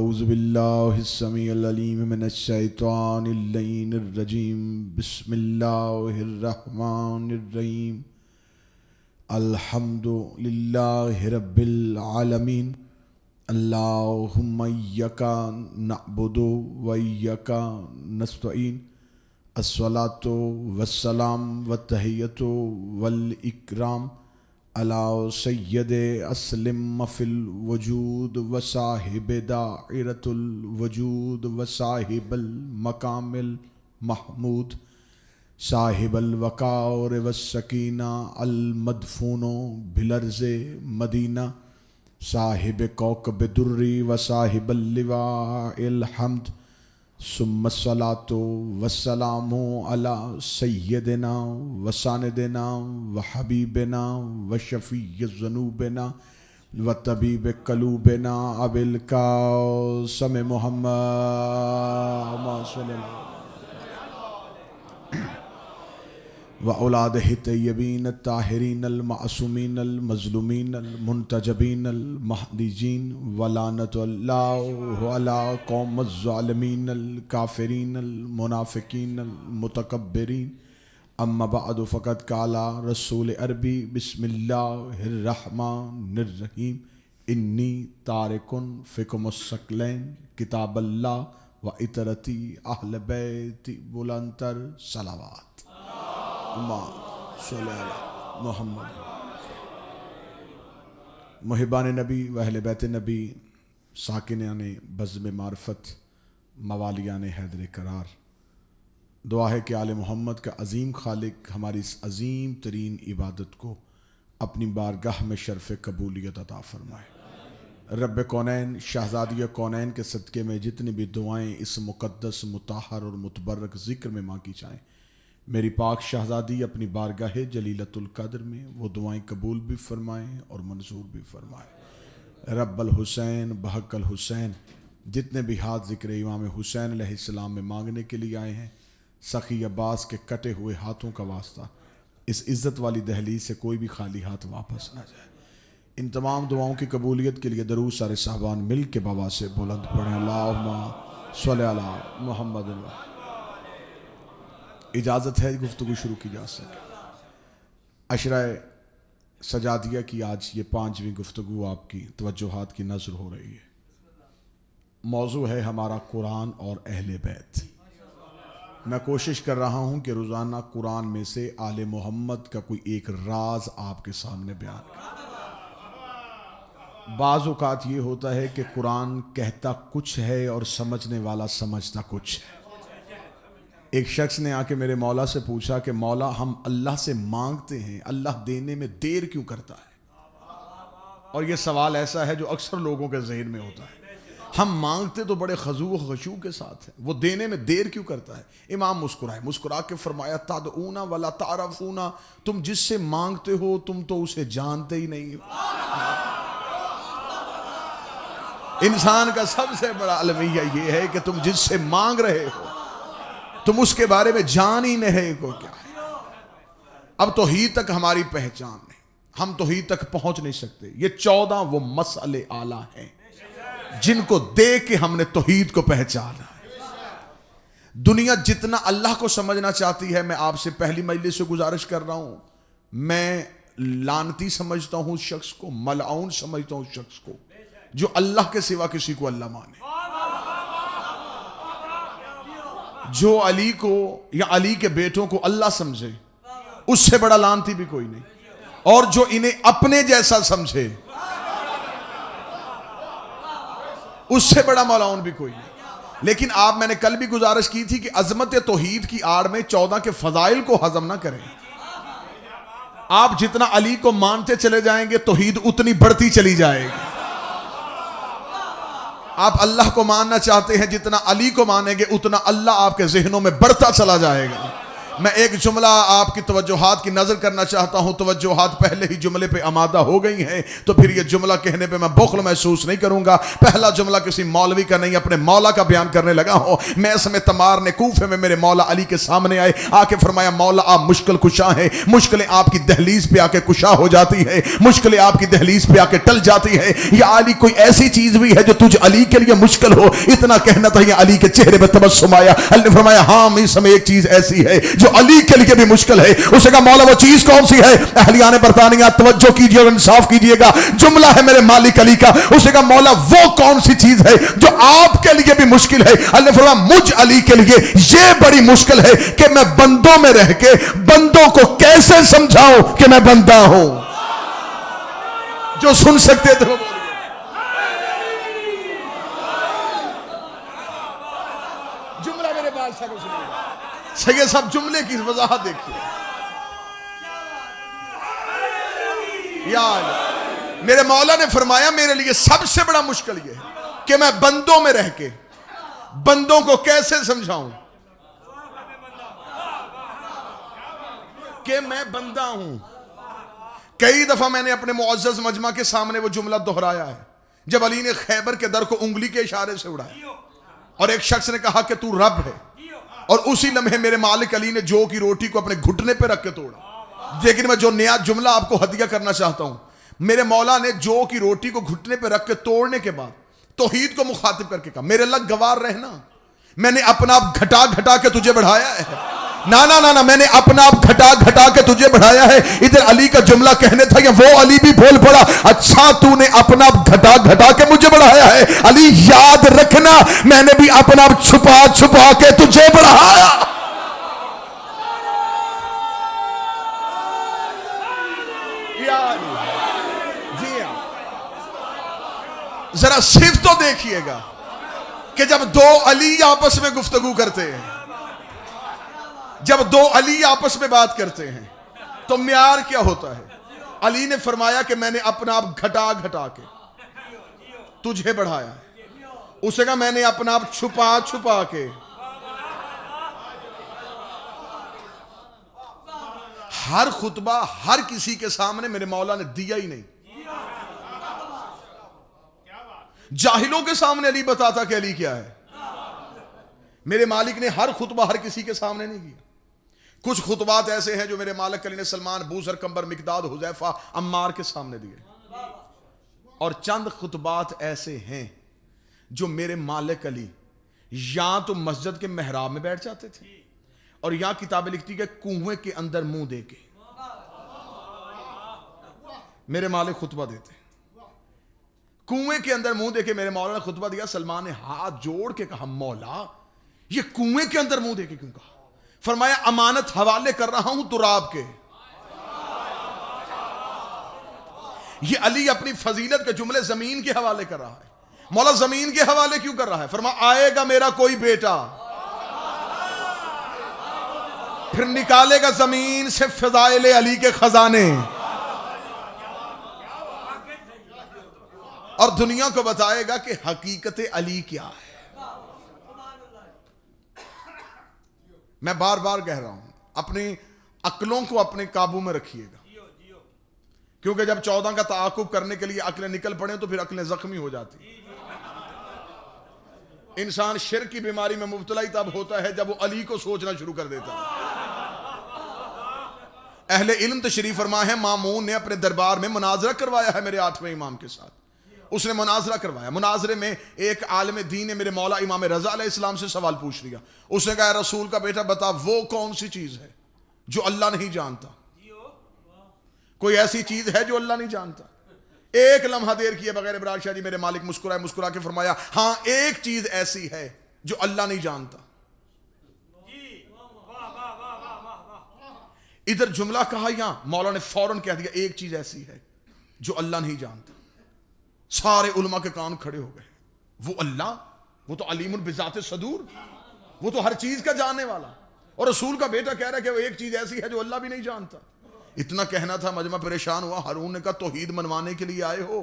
औज़ुबिल्लाहिस्समीउल अलीम मिनश्शैतानिर रजीम बिस्मिल्लाहिर्रहमानिर्रहीम अल्हम्दुलिल्लाहि रब्बिल आलमीन अल्लाहुम्मा इय्याका नअबुदु व इय्याका नस्तईन अस्सलातु वस्सलाम वत्तहियतु वल इकराम अला सय्यदे अस्लिम मफिल वजूद व साहिब दाइरतुल वजूद व साहिबल मकामिल महमूद साहिबल वक़ार व सकीना अल मदफूनो बिलर्ज़े मदीना साहिब कौकब दुर्री व साहिबल लिवाइल हम्द सुम्मस्सलातु वस्सलामु अला सय्यदिना व सानिदिना व हबीबिना व शफ़ीय ज़ुनूबिना व तबीब क़लूबिना अबिल क़ासिम मुहम्मद व औलादिहि तय्यबीन ताहिरीन अल मासूमीन अल मज़लूमीन अल मुंतजबीन अल महदीजीन व लानतुल्लाहि अला कौमिज़ ज़ालिमीन अल काफ़िरीन अल मुनाफ़िकीन अल मुतकब्बिरीन अम्मा बअद फ़क़द क़ाला रसूल अरबी बिस्मिल्लाहिर रहमानिर रहीम इन्नी तारिकुन फ़िकुमुस सकलैन किताबल्लाह व इतरती अहल बैति बुलंतर सलावत मोहम्मद मुहिबान नबी व अहले बैत नबी साकिनान बज़्म मारफत मवालियान हैदर करार, दुआ है कि आले मोहम्मद का अज़ीम खालिक हमारी इस अज़ीम तरीन इबादत को अपनी बारगाह में शर्फ़ कबूलियत अता फ़रमाए। रब कौनैन शहज़ादिया कौनैन के सदक़े में जितनी भी दुआएँ इस मुक़द्दस मुताहर और मुतबर्रक ज़िक्र में मांगी जाएँ, मेरी पाक शहज़ादी अपनी बारगाह जलीलतुल क़द्र में वो दुआएं कबूल भी फ़रमाएँ और मंजूर भी फ़रमाएँ। रब्बल हुसैन बहक़ल हुसैन जितने भी हाथ ज़िक्र इमाम हुसैन अलैहिस्सलाम में मांगने के लिए आए हैं, सखी अब्बास के कटे हुए हाथों का वास्ता इस इज़्ज़त वाली दहलीज से कोई भी खाली हाथ वापस ना जाए। इन तमाम दुआओं की कबूलियत के लिए दरूद सारे साहबान मिल के बाबा से बुलंद पढ़ें। अल्लाहुम्मा सल्लि अला मुहम्मद। इजाज़त है गुफ्तगू शुरू की जा सके। अशरा सजादिया की आज ये 5वीं गुफ्तगू आपकी तवज्जुहात की नज़र हो रही है। मौजू है हमारा कुरान और अहले बैत। मैं कोशिश कर रहा हूँ कि रोज़ाना कुरान में से आले मोहम्मद का कोई एक राज आपके सामने बयान करें। बाज़ औक़ात ये होता है कि कुरान कहता कुछ है और समझने वाला समझता कुछ है। एक शख्स ने आके मेरे मौला से पूछा कि मौला हम अल्लाह से मांगते हैं, अल्लाह देने में देर क्यों करता है? और ये सवाल ऐसा है जो अक्सर लोगों के ज़हन में होता है। हम मांगते तो बड़े खजू खशू के साथ है, वो देने में देर क्यों करता है? इमाम मुस्कुराए, मुस्कुरा के फरमाया तदऊना वला तारफूना, तुम जिससे मांगते हो तुम तो उसे जानते ही नहीं हो। इंसान का सबसे बड़ा अलमिया ये है कि तुम जिससे मांग रहे हो तुम उसके बारे में जान ही नहीं को क्या है। अब तौहीद तक हमारी पहचान नहीं, हम तौहीद तक पहुंच नहीं सकते। ये 14 वो मसले आला हैं जिनको देख के हमने तौहीद को पहचाना है। दुनिया जितना अल्लाह को समझना चाहती है, मैं आपसे पहली मजलिस से गुजारिश कर रहा हूं, मैं लानती समझता हूं उस शख्स को, मलआउन समझता हूं उस शख्स को जो अल्लाह के सिवा किसी को अल्लाह माने। जो अली को या अली के बेटों को अल्लाह समझे उससे बड़ा लानती भी कोई नहीं, और जो इन्हें अपने जैसा समझे उससे बड़ा मौलाउन भी कोई नहीं। लेकिन आप, मैंने कल भी गुजारिश की थी कि अजमत तौहीद की आड़ में 14 के फजाइल को हजम ना करें। आप जितना अली को मानते चले जाएंगे तौहीद उतनी बढ़ती चली जाएगी। आप अल्लाह को मानना चाहते हैं, जितना अली को मानेंगे उतना अल्लाह आपके जहनों में बढ़ता चला जाएगा। मैं एक जुमला आपकी तवज्जोहात की नजर करना चाहता हूं। तवज्जोहात पहले ही जुमले पे आमादा हो गई हैं, तो फिर ये जुमला कहने पे मैं बुख्ल महसूस नहीं करूंगा। पहला जुमला किसी मौलवी का नहीं, अपने मौला का बयान करने लगा हूं। मैं समय तमार ने कूफे में मेरे मौला अली के सामने आए, आके फरमाया मौला आप मुश्किल कुशा हैं, मुश्किलें आपकी दहलीज पे आके कुशा हो जाती है, मुश्किलें आपकी दहलीज पे आके टल जाती है। या अली कोई ऐसी चीज भी है जो तुझ अली के लिए मुश्किल हो? इतना कहना था, या अली के चेहरे पर तबस्सुम आया। अली ने फरमाया हाँ इस समय एक चीज ऐसी है जो अली के लिए भी मुश्किल है। उसने कहा मौला वो चीज कौन सी है? अहलियाने बरतानिया तवज्जो कीजिए और इंसाफ कीजिएगा, जुमला है मेरे मालिक अली का। उसने कहा मौला वो कौन सी चीज है जो आपके लिए भी मुश्किल है? अली ने फरमाया मुझ अली के लिए ये बड़ी मुश्किल है कि मैं बंदों में रह के बंदों को कैसे समझाऊं कि मैं बंदा हूं। जो सुन सकते थे वो बोलिए। जुमला मेरे बादशाह को सुनिएगा। सैयद साहब जुमले की वजाहत देखिए। यार मेरे मौला ने फरमाया मेरे लिए सबसे बड़ा मुश्किल यह है कि मैं बंदों में रह के बंदों को कैसे समझाऊं कि मैं बंदा हूं। कई दफा मैंने अपने मुअज़्ज़ज़ मजमा के सामने वो जुमला दोहराया है, जब अली ने खैबर के दर को उंगली के इशारे से उड़ाया और एक शख्स ने कहा कि तू रब है, और उसी लम्हे मेरे मालिक अली ने जौ की रोटी को अपने घुटने पे रख के तोड़ा। लेकिन मैं जो नया जुमला आपको हदिया करना चाहता हूं, मेरे मौला ने जौ की रोटी को घुटने पे रख के तोड़ने के बाद तौहीद को मुखातिब करके कहा मेरे लग गवार रहना, मैंने अपना आप घटा घटा के तुझे बढ़ाया है। ना ना ना ना, मैंने अपना आप घटा घटा के तुझे बढ़ाया है। इधर अली का जुमला कहने था, या वो अली भी बोल पड़ा अच्छा तूने अपना आप घटा घटा के मुझे बढ़ाया है। अली याद रखना मैंने भी अपना आप छुपा छुपा के तुझे बढ़ाया। जी हाँ, जरा सिर्फ तो देखिएगा कि जब दो अली आपस में गुफ्तगू करते हैं, जब दो अली आपस में बात करते हैं तो म्यार क्या होता है? अली ने फरमाया कि मैंने अपना आप घटा घटा के तुझे बढ़ाया। उसे कहा मैंने अपना आप छुपा छुपा के। हर खुतबा हर किसी के सामने मेरे मौला ने दिया ही नहीं। जाहिलों के सामने अली बताता कि अली क्या है। मेरे मालिक ने हर खुतबा हर किसी के सामने नहीं किया। कुछ खुतबात ऐसे हैं जो मेरे मालिक अली ने सलमान, बूसर, कंबर, मिकदाद, हुजैफा, अम्मार के सामने दिए, और चंद खुतबात ऐसे हैं जो मेरे मालिक अली या तो मस्जिद के मेहराब में बैठ जाते थे और या किताबें लिखती कि कुएं के अंदर मुंह दे के मेरे मालिक खुतबा देते। कुएं के अंदर मुंह देके मेरे मौला ने खुतबा दिया। सलमान ने हाथ जोड़ के कहा मौला ये कुएं के अंदर मुंह देके क्यों कहा? फरमाया अमानत हवाले कर रहा हूं तुराब के। ये अली अपनी फजीलत के जुमले जमीन के हवाले कर रहा है। मौला जमीन के हवाले क्यों कर रहा है? फरमाया आएगा मेरा कोई बेटा, फिर निकालेगा जमीन से फजाइल अली के खजाने और दुनिया को बताएगा कि हकीकत अली क्या है। मैं बार बार कह रहा हूं अपनी अक्लों को अपने काबू में रखिएगा, क्योंकि जब 14 का ताकुब करने के लिए अक्लें निकल पड़े तो फिर अक्लें जख्मी हो जाती। इंसान शिर्क की बीमारी में मुब्तला ही तब होता है जब वो अली को सोचना शुरू कर देता है। अहले इल्म तशरीफ फरमा है, मामून ने अपने दरबार में मुनाजरा करवाया है मेरे 8वें इमाम के साथ। उसने मुनाजरा करवाया। मुनाजरे में एक आलिम दीन ने मेरे मौला इमाम रज़ा अलैहिस्सलाम से सवाल पूछ लिया। उसने कहा रसूल का बेटा बता वो कौन सी चीज है जो अल्लाह नहीं जानता? कोई ऐसी चीज है जो अल्लाह नहीं जानता? एक लम्हा देर किए बगैर इब्रार शाह जी मेरे मालिक मुस्कुराए, मुस्कुरा के फरमाया हां एक चीज ऐसी है जो अल्लाह नहीं जानता। इधर जुमला कहा, यहां मौला ने फौरन कह दिया एक चीज ऐसी है जो अल्लाह नहीं जानता। सारे उलमा के कान खड़े हो गए। वो अल्लाह, वो तो अलीमुन बिज़ाते सदूर, वो तो हर चीज का जानने वाला, और रसूल का बेटा कह रहा है कि वो एक चीज ऐसी है जो अल्लाह भी नहीं इतना कहना था। मजमा परेशान हुआ। हारून ने कहा तौहीद मनवाने के लिए आए हो?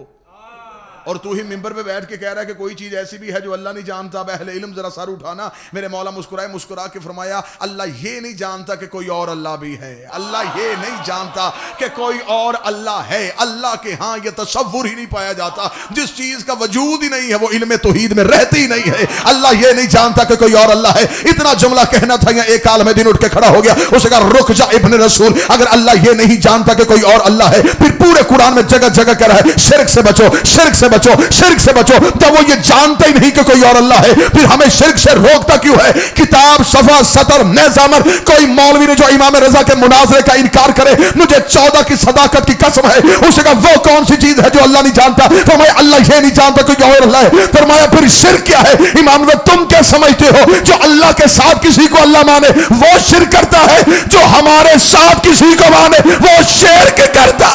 और तू ही मिंबर पे बैठ के कह रहा है कि कोई चीज ऐसी भी है जो अल्लाह नहीं जानता। अब अहले इल्म जरा सर उठाना। मेरे मौला मुस्कुराए, मुस्कुरा के फरमाया अल्लाह ये नहीं जानता कि कोई और अल्लाह भी है। अल्लाह ये नहीं जानता कि कोई और अल्लाह है। अल्लाह के हाँ ये तसव्वुर ही नहीं पाया जाता। जिस चीज का वजूद ही नहीं है वो इल्म तौहीद में रहती ही नहीं है। अल्लाह ये नहीं जानता कि कोई और अल्लाह है। इतना जुमला कहना था, या एक आलम दिन उठ के खड़ा हो गया। उसने कहा रुक जा इब्न रसूल, अगर अल्लाह ये नहीं जानता कि कोई और अल्लाह है, फिर पूरे कुरान में जगह जगह कह रहा है शिर्क से बचो, शिर्क से बचो, शिर्क से बचो। जब वो ये जानता ही नहीं कि कोई और अल्लाह है, फिर हमें शिर्क से रोकता क्यों है? किताब सफा सतर नेजामर। कोई मौलवी ने जो इमाम रजा के मुनाजरे का इनकार करे, मुझे 14 की सदाकत की कसम है, उसने कहा वो कौन सी चीज है जो अल्लाह नहीं जानता? फरमाया अल्लाह ये नहीं जानता कोई और अल्लाह है। फरमाया फिर शिर्क क्या है? इमाम ने तुम क्या समझते हो? जो अल्लाह के साथ किसी को अल्लाह माने वो शिर्क करता है, जो हमारे साथ किसी को माने वो शिर्क करता।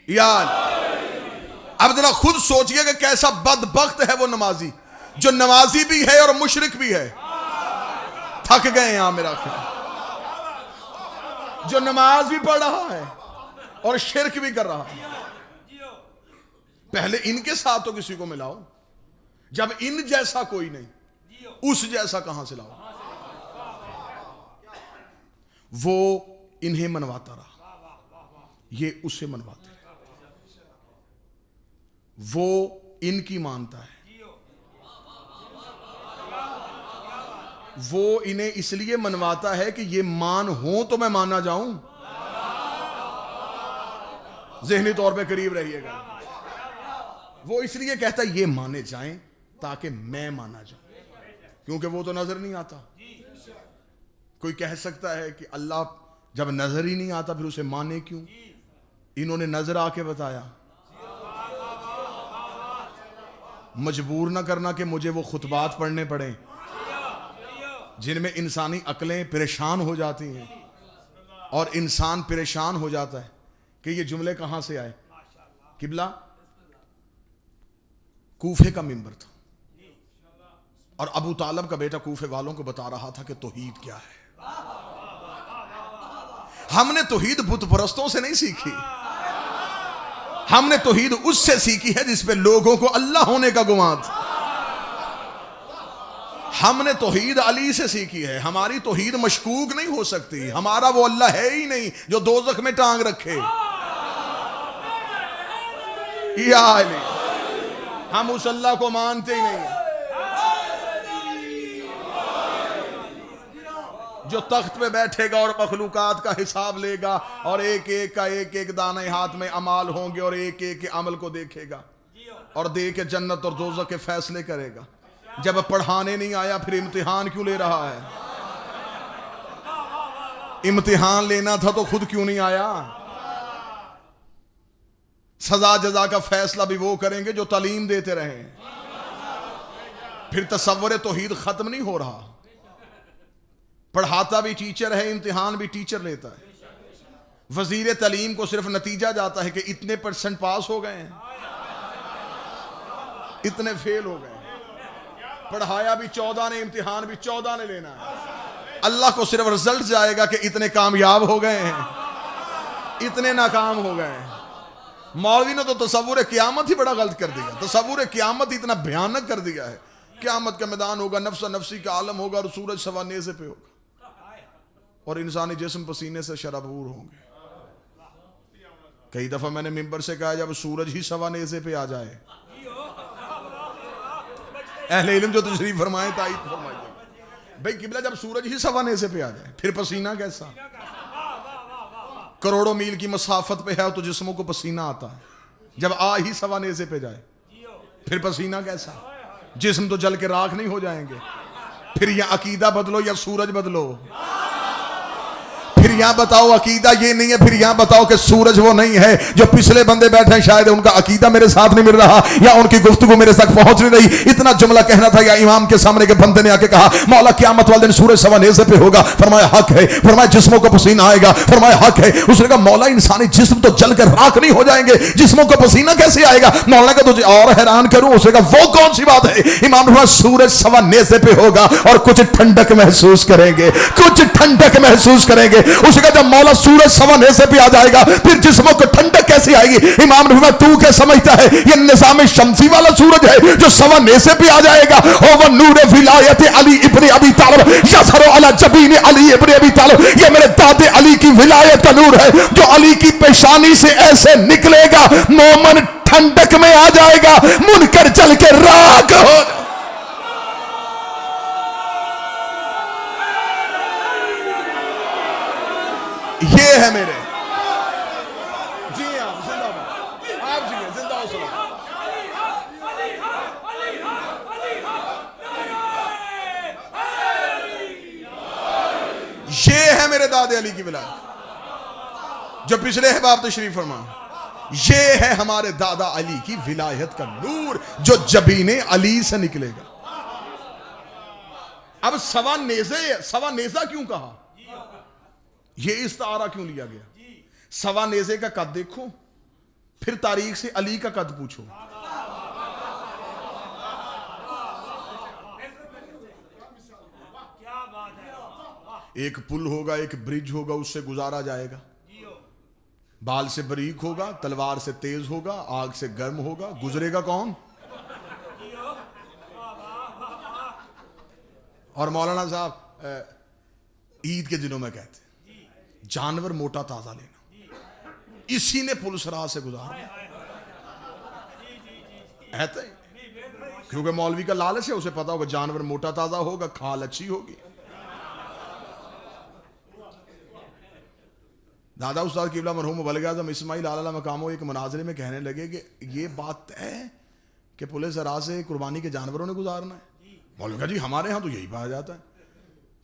यार अब जरा खुद सोचिए कि कैसा बदबख्त है वो नमाजी, जो नमाजी भी है और मुशरिक भी है। थक गए यहां मेरा ख्याल। जो नमाज भी पढ़ रहा है और शिर्क भी कर रहा है। पहले इनके साथ तो किसी को मिलाओ, जब इन जैसा कोई नहीं उस जैसा कहां से लाओ? वो इन्हें मनवाता रहा, ये उसे मनवाते रहे। वो इनकी मानता है, वो इन्हें इसलिए मनवाता है कि ये मान हो तो मैं माना जाऊं। ज़हनी तौर पे करीब रहिएगा। वो इसलिए कहता है ये माने जाएं ताकि मैं माना जाऊं, क्योंकि वो तो नजर नहीं आता। कोई कह सकता है कि अल्लाह जब नजर ही नहीं आता फिर उसे माने क्यों? इन्होंने नजर आके बताया। मजबूर ना करना कि मुझे वो खुतबात पढ़ने पड़े जिनमें इंसानी अक्लें परेशान हो जाती हैं, और इंसान परेशान हो जाता है कि ये जुमले कहां से आए। किबला कूफे का मिंबर था और अबू तालब का बेटा कूफे वालों को बता रहा था कि तौहीद क्या है। हमने तौहीद बुत परस्तों से नहीं सीखी, हमने तौहीद उससे सीखी है जिस पे लोगों को अल्लाह होने का गुमान था। हमने तौहीद अली से सीखी है। हमारी तौहीद मशकूक नहीं हो सकती। हमारा वो अल्लाह है ही नहीं जो दोज़ख में टांग रखे। या अली, हम उस अल्लाह को मानते ही नहीं, जो तख्त पे बैठेगा और मखलूकात का हिसाब लेगा और एक एक का एक एक दाने हाथ में अमाल होंगे और एक एक के अमल को देखेगा और दे के जन्नत और दोज़ख के फैसले करेगा। जब पढ़ाने नहीं आया फिर इम्तिहान क्यों ले रहा है? इम्तिहान लेना था तो खुद क्यों नहीं आया? सजा जजा का फैसला भी वो करेंगे जो तालीम देते रहे। फिर तसव्वुर तौहीद खत्म नहीं हो रहा। पढ़ाता भी टीचर है, इम्तिहान भी टीचर लेता है। वजीर तालीम को सिर्फ नतीजा जाता है कि इतने % पास हो गए हैं, इतने फेल हो गए। पढ़ाया भी 14 ने, इम्तिहान भी 14 ने लेना है। अल्लाह को सिर्फ रिजल्ट जाएगा कि इतने कामयाब हो गए हैं, इतने नाकाम हो गए हैं। मौलवी ने तो तसव्वुर क़यामत ही बड़ा गलत कर दिया। तसव्वुर क़यामत इतना भयानक कर दिया है। क़यामत का मैदान होगा, नफ्स नफ्सी का आलम होगा और सूरज सवा नेज़े पे होगा और इंसानी जिस्म पसीने से शराबूर होंगे। कई दफा मैंने मिंबर से कहा जब सूरज ही सवा नेज़े पे आ जाए, अहले इल्म जो तशरीफ फरमाए ताईद फरमाइए भाई किबला, जब सूरज ही सवा नेज़े पे आ जाए फिर पसीना कैसा? करोड़ों मील की मसाफत पे है तो जिस्मों को पसीना आता है। जब आ ही सवा नेज़े पे जाए फिर पसीना कैसा? जिस्म तो जल के राख नहीं हो जाएंगे। फिर या अकीदा बदलो या सूरज बदलो, फिर यहाँ बताओ अकीदा ये नहीं है, फिर यहाँ बताओ कि सूरज वो नहीं है। जो पिछले बंदे बैठे हैं शायद उनका अकीदा मेरे साथ नहीं मिल रहा या उनकी गुफ्तगू मेरे तक पहुंच नहीं रही। इतना जुमला कहना था या इमाम के सामने के बंदे ने आके कहा मौला क़यामत वाले दिन सूरज सवा नेज़े पे होगा। फरमाया हक है। फरमाया जिस्मों को पसीना आएगा। फरमाया हक है। उसने कहा मौला इंसानी जिस्म तो जलकर राख नहीं हो जाएंगे, जिस्मों को पसीना कैसे आएगा? मौला का तुझे और हैरान करूं। उसने कहा वो कौन सी बात है? इमाम ने कहा सूरज सवा नेज़े पे होगा और कुछ ठंडक महसूस करेंगे, कुछ ठंडक महसूस करेंगे। उसने कहा जब मौला सूरज सवा नेज़े पे आ जाएगा फिर जिस्मों को ठंडक कैसे आएगी? इमाम ने कहा तू क्या समझता है ये निज़ाम शम्सी वाला सूरज है जो सवा नेज़े पे आ जाएगा? ओ वो नूर विलायत अली इब्न अबी तालिब यसरो अला जबीन अली इब्न अबी तालिब, ये मेरे दादे अली की विलायत का नूर है जो अली की पेशानी से ऐसे निकलेगा मोमन ठंडक में आ जाएगा, मुनकर चल के राख हो। ये है मेरे जी आप जिंदाबाद, आप जी जिंदा हो सलाम। ये है मेरे दादे अली की विलायत जो पिछले अहबाब तशरीफ फरमा। ये है हमारे दादा अली की विलायत का नूर जो जबीने अली से निकलेगा। अब सवा नेज़ा क्यों कहा? ये इस्तारा क्यों लिया गया? सवा नेज़े का कद देखो, फिर तारीख से अली का कद पूछो। एक पुल होगा, एक ब्रिज होगा, उससे गुजारा जाएगा। बाल से बारीक होगा, तलवार से तेज होगा, आग से गर्म होगा, गुजरेगा कौन? और मौलाना साहब ईद के दिनों में कहते जानवर मोटा ताजा लेना, इसी ने पुल सराह से गुजारना है। क्योंकि मौलवी का लालच है, उसे पता होगा जानवर मोटा ताजा होगा, खाल अच्छी होगी। दादा उस्ताद किबला मरहूम वलीउल आज़म इस्माइल आला मकामो एक मुनाजरे में कहने लगे कि ये बात है कि पुलिस सराह से कुर्बानी के जानवरों ने गुजारना है। मौलवी जी हमारे यहाँ तो यही पाया जाता है।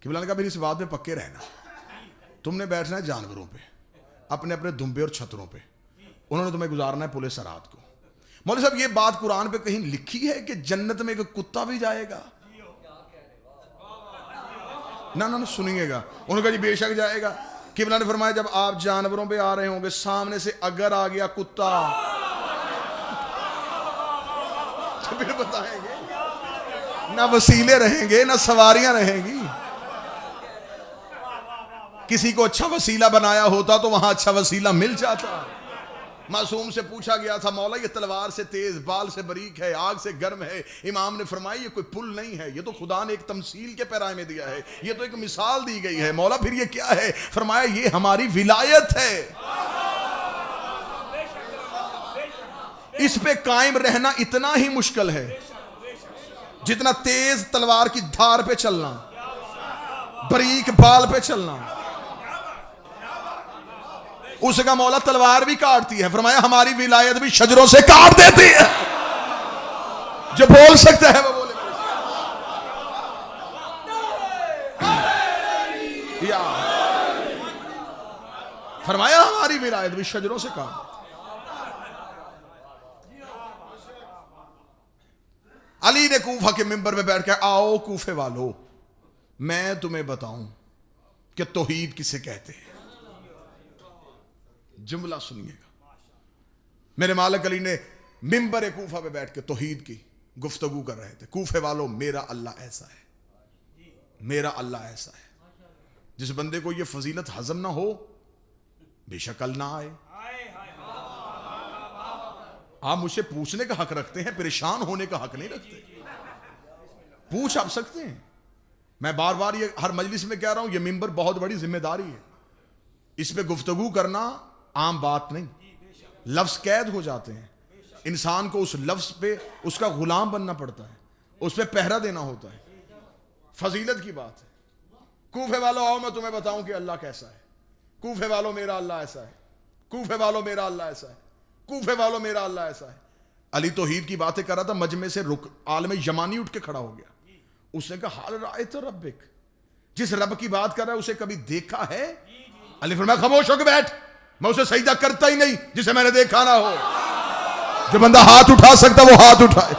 किबला ने कहा फिर इस बात पे पक्के रहना, तुमने बैठना है जानवरों पे, अपने अपने दुम्बे और छतरों पे, उन्होंने तुम्हें गुजारना है पुलिस सराहत को। मौलवी साहब ये बात कुरान पे कहीं लिखी है कि जन्नत में एक कुत्ता भी जाएगा? ना ना सुनिएगा। उन्होंने कहा जी बेशक जाएगा। किबला ने फरमाया जब आप जानवरों पे आ रहे होंगे, सामने से अगर आ गया कुत्ता तो फिर बताएंगे ना वसीले रहेंगे ना सवारियां रहेंगी। किसी को अच्छा वसीला बनाया होता तो वहां अच्छा वसीला मिल जाता। मासूम से पूछा गया था मौला ये तलवार से तेज, बाल से बारीक है, आग से गर्म है। इमाम ने फरमाया ये कोई पुल नहीं है, ये तो खुदा ने एक तमसील के पैराए में दिया है, ये तो एक मिसाल दी गई है। मौला फिर ये क्या है? फरमाया ये हमारी विलायत है, इस पे कायम रहना इतना ही मुश्किल है जितना तेज तलवार की धार पे चलना, बारीक बाल पे चलना। उसका मौला तलवार भी काटती है। फरमाया हमारी विलायत भी शजरों से काट देती है। जो बोल सकता है वो बोले। या फरमाया हमारी विलायत भी शजरों से काट देती। अली ने कूफा के मिंबर में बैठ के आओ कूफे वालों मैं तुम्हें बताऊं कि तौहीद किसे कहते हैं। जुमला सुनिएगा। मेरे मालिक अली ने मिंबर कूफा पे बैठ के तौहीद की गुफ्तगू कर रहे थे। कूफे वालों मेरा अल्लाह ऐसा है, मेरा अल्लाह ऐसा है। जिस बंदे को ये फजीलत हजम ना हो बेशक कल ना आए। आप मुझसे पूछने का हक रखते हैं, परेशान होने का हक नहीं रखते। पूछ आप सकते हैं। मैं बार बार ये हर मजलिस में कह रहा हूं, ये मिंबर बहुत बड़ी जिम्मेदारी है। इस पे गुफ्तगू करना आम बात नहीं। लफ्ज कैद हो जाते हैं, इंसान को उस लफ्ज पे उसका गुलाम बनना पड़ता है, उस पे पहरा देना होता है। फजीलत की बात है। कूफे वालों आओ मैं तुम्हें बताऊं कि अल्लाह कैसा है। कूफे वालों मेरा अल्लाह ऐसा है। कूफे वालों मेरा अल्लाह ऐसा है। कूफे वालों मेरा अल्लाह ऐसा है। अली तौहीद की बातें कर रहा था, मजमे से आलम यमानी उठ के खड़ा हो गया। उसने कहा हाल राय तो रब्बिक, जिस रब की बात कर रहा है उसे कभी देखा है? अली फरमाया खामोश होकर बैठ, मैं उसे सजदा करता ही नहीं जिसे मैंने देखा ना हो। जो बंदा हाथ उठा सकता वो हाथ उठाए,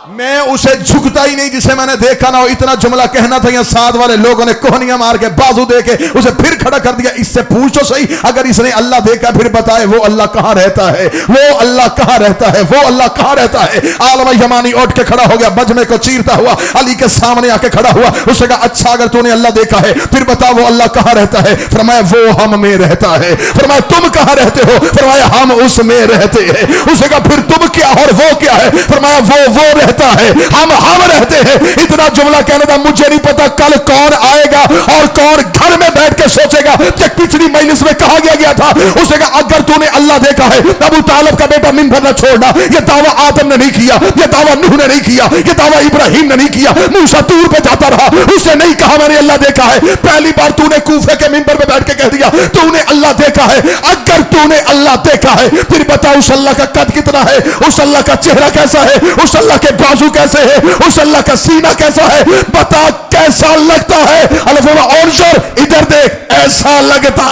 मैं उसे झुकता ही नहीं जिसे मैंने देखा ना हो। इतना जुमला कहना था, यहाँ साथ वाले लोगों ने कोहनियां मार के बाजू दे के उसे फिर खड़ा कर दिया। इससे पूछो सही, अगर इसने अल्लाह देखा फिर बताए वो अल्लाह कहां रहता है, वो अल्लाह कहां रहता है, वो अल्लाह कहां रहता है। आलम यमानी उठ के खड़ा हो गया, बजमे को चीरता हुआ अली के सामने आके खड़ा हुआ। उसने कहा अच्छा अगर तूने अल्लाह देखा है फिर बता वो अल्लाह कहां रहता है। फरमाया वो हम में रहता है। फरमाया तुम कहां रहते हो। फरमाया हम उसमें रहते हैं। उसने कहा फिर तुम क्या और वो क्या है। फरमाया वो रहता है, हम रहते हैं। इतना जुमला कहने का मुझे नहीं पता कल कौन आएगा और कौन घर में बैठ के सोचेगा कि पिछली मजलिस में कहा गया था। उसने कहा अगर तूने अल्लाह देखा है, अबू तालिब का बेटा मिंबर न छोड़ना। यह दावा आदम ने नहीं किया, यह दावा नूह ने नहीं किया, यह दावा इब्राहिम ने नहीं किया। मूसा तूर पे जाता रहा, उसने नहीं कहा मैंने अल्लाह देखा है। पहली बार तूने कूफे के मिंबर पे बैठ के कह दिया तूने अल्लाह देखा है। अगर तूने अल्लाह देखा है फिर बता उस अल्लाह का कद कितना है, उस अल्लाह का चेहरा कैसा है, उस अल्लाह के बाजू कैसे है, उस अल्लाह का सीना कैसा है, बता कैसा लगता है। अल्लाह और जोर इधर देख, ऐसा लगता।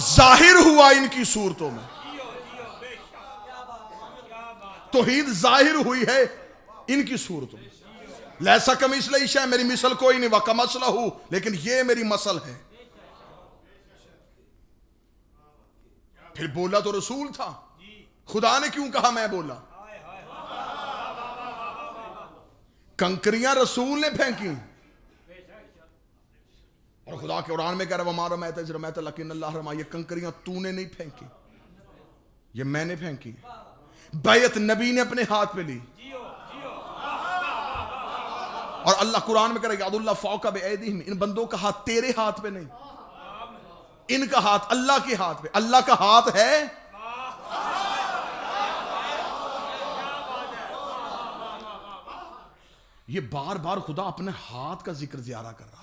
जाहिर हुआ इनकी सूरतों में, तौहीद जाहिर हुई है इनकी सूरतों में। लैसा कमिसला है, मेरी मिसल कोई नहीं, वका मसला हूं, लेकिन ये मेरी मसल है। फिर बोला तो रसूल था, खुदा ने क्यों कहा मैं बोला। कंकरियां रसूल ने फेंकी और खुदा के कुरान में कह रहा वमा रमैत इज़ रमैत लकिन अल्लाह रमा। ये कंकरियां तूने नहीं फेंकी, ये मैंने फेंकी। बैयत नबी ने अपने हाथ पे ली और अल्लाह कुरान में कह रहा यादुल्लाह फौका बिअयदिहिम, इन बंदों का हाथ तेरे हाथ पे नहीं, इनका हाथ अल्लाह के हाथ पे। अल्लाह का हाथ है, ये बार बार खुदा अपने हाथ का जिक्र ज़्यादा कर रहा है।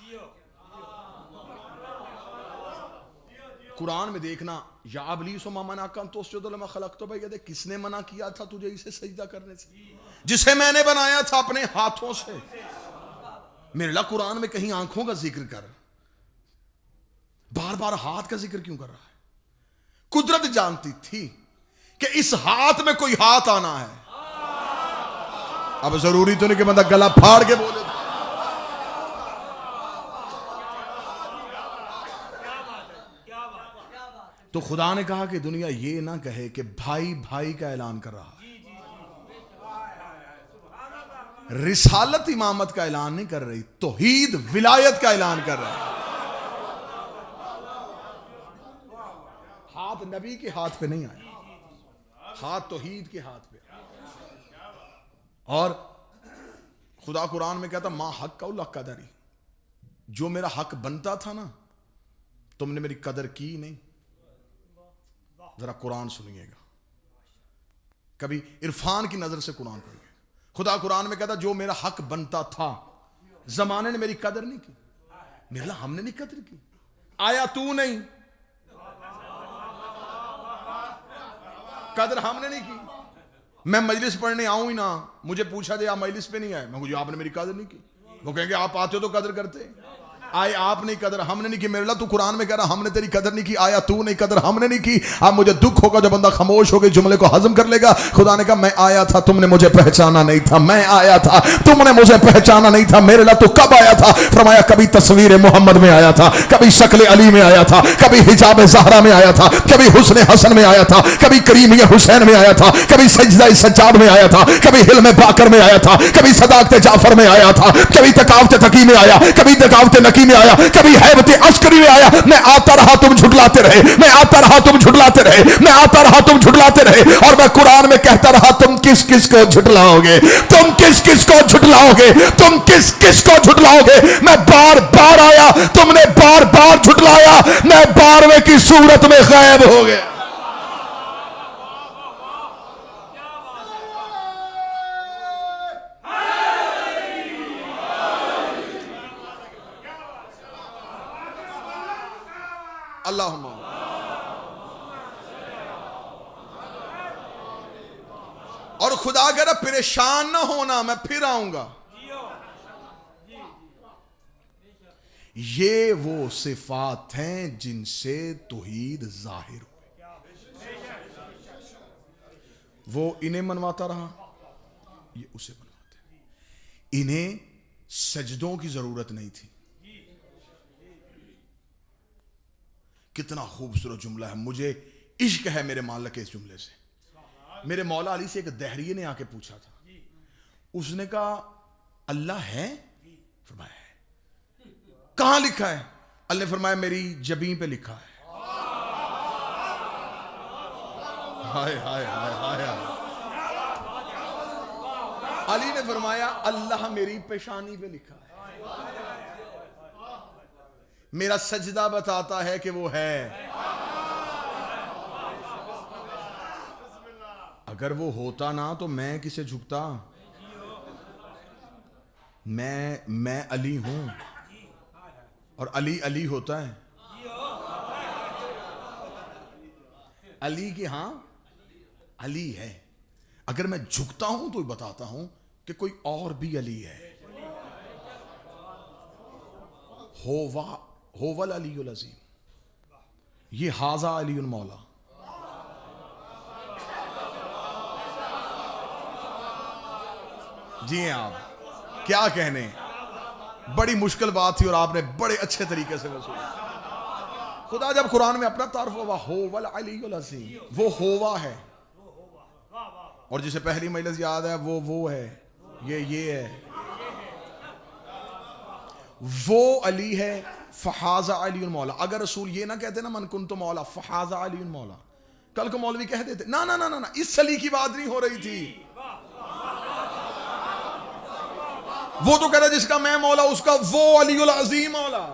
कुरान में देखना, या अबलीस मा मनाका तो खलक़तु बियदी, किसने मना किया था तुझे इसे सजदा करने से, जिसे मैंने बनाया था अपने हाथों से। मेरे अल्लाह कुरान में कहीं आंखों का जिक्र कर, बार बार हाथ का जिक्र क्यों कर रहा है। कुदरत जानती थी कि इस हाथ में कोई हाथ आना है। अब जरूरी तो नहीं कि बंदा गला फाड़ के बोले। तो खुदा ने कहा कि दुनिया ये ना कहे कि भाई भाई का ऐलान कर रहा है, रिसालत इमामत का ऐलान नहीं कर रही, तौहीद विलायत का ऐलान कर रहा है। हाथ नबी के हाथ पे नहीं आया, हाथ तौहीद के हाथ पे। और खुदा कुरान में कहता मां हक का उल्ला कदरी, जो मेरा हक बनता था ना तुमने मेरी कदर की नहीं। जरा कुरान सुनिएगा, कभी इरफान की नजर से कुरान पढ़िए। खुदा कुरान में कहता जो मेरा हक बनता था जमाने ने मेरी कदर नहीं की, मेरा हमने नहीं कदर की। आया तू नहीं, कदर हमने नहीं की। मैं मजलिस पढ़ने आऊं ही ना, मुझे पूछा जाए आप मजलिस पे नहीं आए, मैं मुझे आपने मेरी कदर नहीं की। वो कहेंगे आप आते हो तो कदर करते, आए आप नहीं, कदर हमने नहीं की। मेरे अल्लाह तू कुरान में कह रहा हमने तेरी कदर नहीं की, आया तू नहीं, कदर हमने नहीं की। अब मुझे दुख होगा जो बंदा खामोश होकर जुमले को हजम कर लेगा। खुदा ने कहा मैं आया था, तुमने मुझे पहचाना नहीं था, मैं आया था, तुमने मुझे पहचाना नहीं था। मेरे अल्लाह तू कब आया था। फरमाया कभी तस्वीर मोहम्मद में आया था, कभी शक्ल अली में आया था, कभी हिजाब ज़हरा में आया था, कभी हुस्न हसन में आया था, कभी करीमिया हुसैन में आया था, कभी सजदा सज्जाद में आया था, कभी हिल्म बाकर में आया था, कभी सदाकत जाफर में आया था, कभी तकावत तकी में आया, कभी तकावत नकी में आया, कभी हैबत अस्करी में आया। मैं आता रहा तुम झुटलाते रहे, मैं आता रहा तुम झुटलाते रहे, मैं आता रहा तुम झुटलाते रहे। और मैं कुरान में कहता रहा तुम किस किस को झुटलाओगे, तुम किस किस को झुटलाओगे, तुम किस किस को झुटलाओगे। मैं बार बार आया, तुमने बार बार झुटलाया, मैं 12वें की सूरत में गायब हो गया। अल्लाहुम्मा। और खुदा कह रहा परेशान ना होना, मैं फिर आऊंगा। ये वो सिफात हैं जिनसे तौहीद जाहिर हो। वो इन्हें मनवाता रहा, ये उसे मनवाते। इन्हें सजदों की जरूरत नहीं थी। कितना खूबसूरत जुमला है। मुझे इश्क है मेरे मालिक के इस जुमले से। मेरे मौला अली से एक दहरिये ने आके पूछा था, उसने कहा अल्लाह है? फरमाया है। कहां लिखा है? अल्लाह ने फरमाया मेरी जबीं पे लिखा है। हाय हाय हाय हाय। अली ने फरमाया अल्लाह मेरी पेशानी पे लिखा है। मेरा सजदा बताता है कि वो है। अगर वो होता ना तो मैं किसे झुकता? मैं अली हूं और अली अली होता है। अली की हां अली है। अगर मैं झुकता हूं तो बताता हूं कि कोई और भी अली है। होवल अलीउल अज़ीम, ये हाजा अलीउल मौला। जी हैं आप, क्या कहने। बड़ी मुश्किल बात थी और आपने बड़े अच्छे तरीके से वसूली। खुदा जब कुरान में अपना तारुफ हुआ, होवल अलीउल अज़ीम, वो होवा है। और जिसे पहली मजलिस याद है वो है, ये है, वो अली है। फहाजा अली मौला। अगर रसूल ये ना कहते ना मन कुन तो मौला फहाजा अली मौला, कल को मौलवी कह देते ना ना ना ना ना, इस अली की बात नहीं हो रही थी। वो तो कह रहा जिसका मैं मौला उसका वो अलीउल अज़ीम मौला।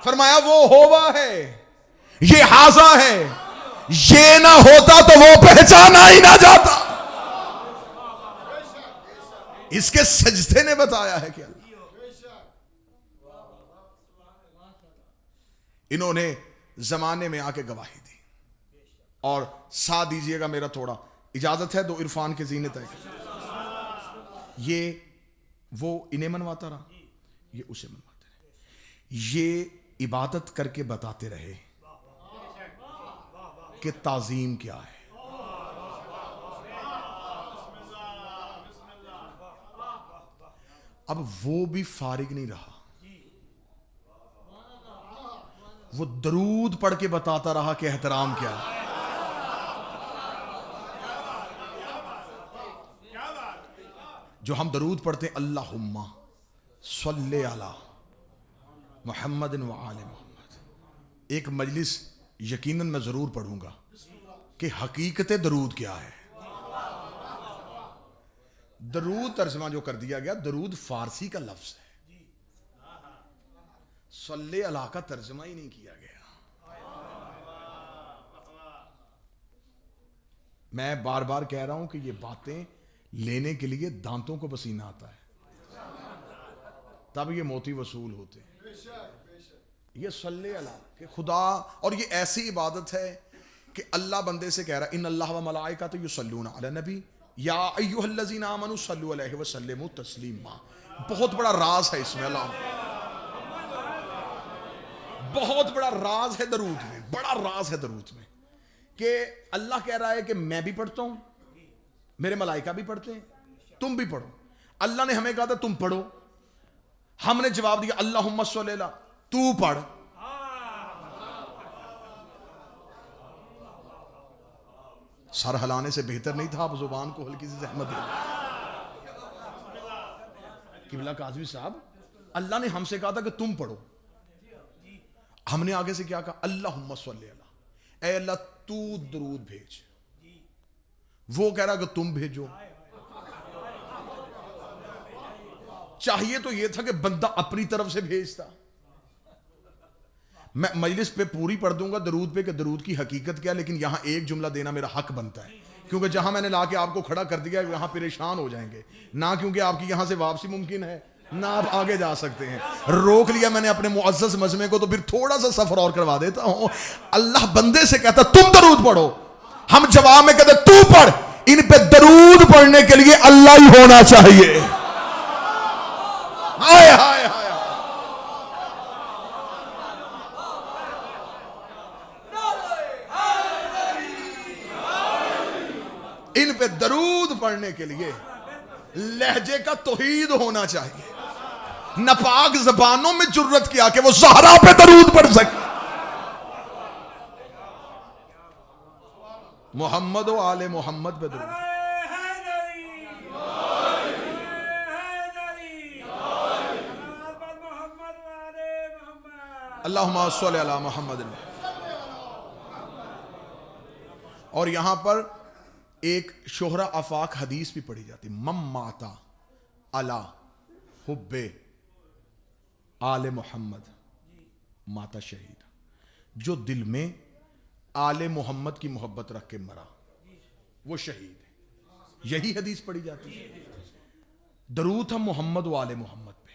फरमाया वो होवा है, ये हाजा है। ये ना होता तो वो पहचाना ही ना जाता। इसके सजदे ने बताया है कि इन्होंने जमाने में आके गवाही दी। और साथ दीजिएगा मेरा थोड़ा, इजाजत है, दो इरफान के जीने तय। ये वो इन्हें मनवाता रहा, ये उसे मनवाते रहे। ये इबादत करके बताते रहे कि ताजीम क्या है। अब वो भी फारिग नहीं रहा, वो दरूद पढ़ के बताता रहा कि एहतराम क्या है। जो हम दरूद पढ़ते हैं, अल्लाहुम्मा सल्ले अला मुहम्मदिन व आले मुहम्मद, एक मजलिस यकीनन मैं जरूर पढ़ूंगा कि हकीकत दरूद क्या है। दरूद तर्जमा जो कर दिया गया, दरूद फारसी का लफ्ज है, सल्ले अला का तर्जमा ही नहीं किया गया। मैं बार बार कह रहा हूं कि ये बातें लेने के लिए दांतों को पसीना आता है, तब ये मोती वसूल होते हैं। ये सल्ले अला कि खुदा, और ये ऐसी इबादत है कि अल्लाह बंदे से कह रहा है इन अल्लाह व मलाइकातुहु युसल्लूना अला नबी या अय्युहल्लज़ीना आमनू सल्लु अलैहि व सल्लिमू तस्लीमा। बहुत बड़ा राज है इसमें, अल्लाह बहुत बड़ा राज है दरूद में, बड़ा राज है दरूद में कि अल्लाह कह रहा है कि मैं भी पढ़ता हूं, मेरे मलाइका भी पढ़ते हैं, तुम भी पढ़ो। अल्लाह ने हमें कहा था तुम पढ़ो, हमने जवाब दिया अल्लाहुम्मा सल्ली अला, तू पढ़। सर हिलाने से बेहतर नहीं था आप जुबान को हल्की सी जहमत दे। किबला काज़मी साहब, अल्लाह ने हमसे कहा था कि तुम पढ़ो, हमने आगे से क्या कहा, अल्लाहुम्मा सल्ली अला, ऐ अल्लाह तू दरूद भेज। वो कह रहा कि तुम भेजो। चाहिए तो यह था कि बंदा अपनी तरफ से भेजता। मैं मजलिस पे पूरी पढ़ दूंगा दरूद पे कि दरूद की हकीकत क्या, लेकिन यहां एक जुमला देना मेरा हक बनता है, क्योंकि जहां मैंने लाके आपको खड़ा कर दिया यहां परेशान हो जाएंगे ना, क्योंकि आपकी यहां से वापसी मुमकिन है ना आप आगे जा सकते हैं। रोक लिया मैंने अपने मुअज़्ज़ज़ मजमे को, तो फिर थोड़ा सा सफर और करवा देता हूं। अल्लाह बंदे से कहता तुम दरूद पढ़ो, हम जवाब में कहते तू पढ़। इन पे दरूद पढ़ने के लिए अल्लाह ही होना चाहिए। हाय हाय हाय, इन पे दरूद पढ़ने के लिए लहजे का तौहीद होना चाहिए। नापाक ज़बानों में जुर्रत किया कि वो ज़हरा पे दरूद पढ़ सके। मोहम्मद व आले मोहम्मद पे दरूद। अल्लाहुम्मा सल्ली अला मुहम्मद। और यहां पर एक शोहरा आफाक हदीस भी पढ़ी जाती, मम माता अला हुब्बे आले मोहम्मद माता शहीद, जो दिल में आले मोहम्मद की मोहब्बत रख के मरा वो शहीद है। यही हदीस पढ़ी जाती है। दरूद हम मोहम्मद व आले मोहम्मद पे।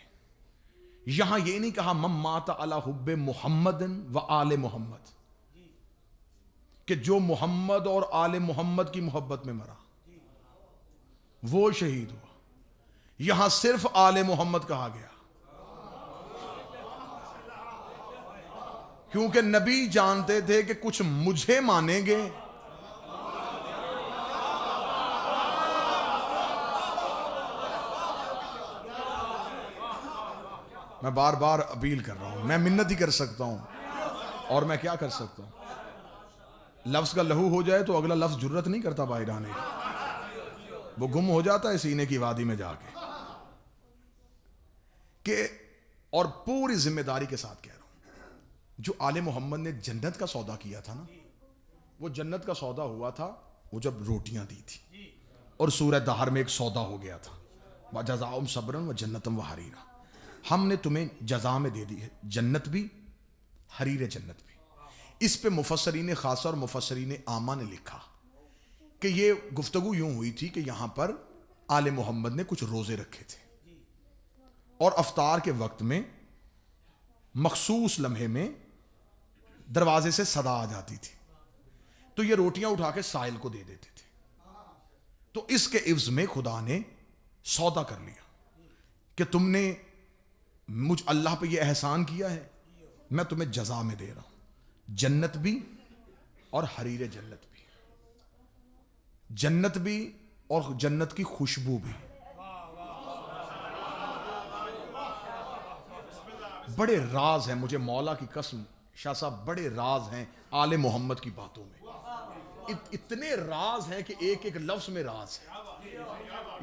यहां ये नहीं कहा मम माता अला हुब्बे मोहम्मदन व आले मोहम्मद, कि जो मोहम्मद और आले मोहम्मद की मोहब्बत में मरा वो शहीद हुआ। यहां सिर्फ आले मोहम्मद कहा गया, क्योंकि नबी जानते थे कि कुछ मुझे मानेंगे मैं बार बार अपील कर रहा हूं, मैं मिन्नत ही कर सकता हूं। और मैं क्या कर सकता हूं? लफ्ज का लहू हो जाए तो अगला लफ्ज जुर्रत नहीं करता बाहर आने की, वो गुम हो जाता है सीने की वादी में जाके। कि और पूरी जिम्मेदारी के साथ कह रहा हूं, जो आले मोहम्मद ने जन्नत का सौदा किया था ना, वो जन्नत का सौदा हुआ था वो जब रोटियां दी थी। और सूरह दहर में एक सौदा हो गया था, व जज़ाउम सब्रन व जन्नतम व हरीरा, हमने तुम्हें जजा में दे दी है जन्नत भी हरीर जन्नत भी। इस पे मुफस्सरीन खासा और मुफस्सरीन आमा ने लिखा कि ये गुफ्तगू यूं हुई थी कि यहां पर आले मोहम्मद ने कुछ रोजे रखे थे और अफ्तार के वक्त में मखसूस लम्हे में दरवाजे से सदा आ जाती थी, तो ये रोटियां उठा के साइल को दे देते थे। तो इसके इव्ज में खुदा ने सौदा कर लिया कि तुमने मुझ अल्लाह पे ये एहसान किया है, मैं तुम्हें जजा में दे रहा हूं जन्नत भी और हरीर जन्नत भी, जन्नत भी और जन्नत की खुशबू भी। बड़े राज हैं, मुझे मौला की कसम शाह साहब, बड़े राज हैं आले मोहम्मद की बातों में। इतने राज हैं कि एक एक लफ्ज में राज है।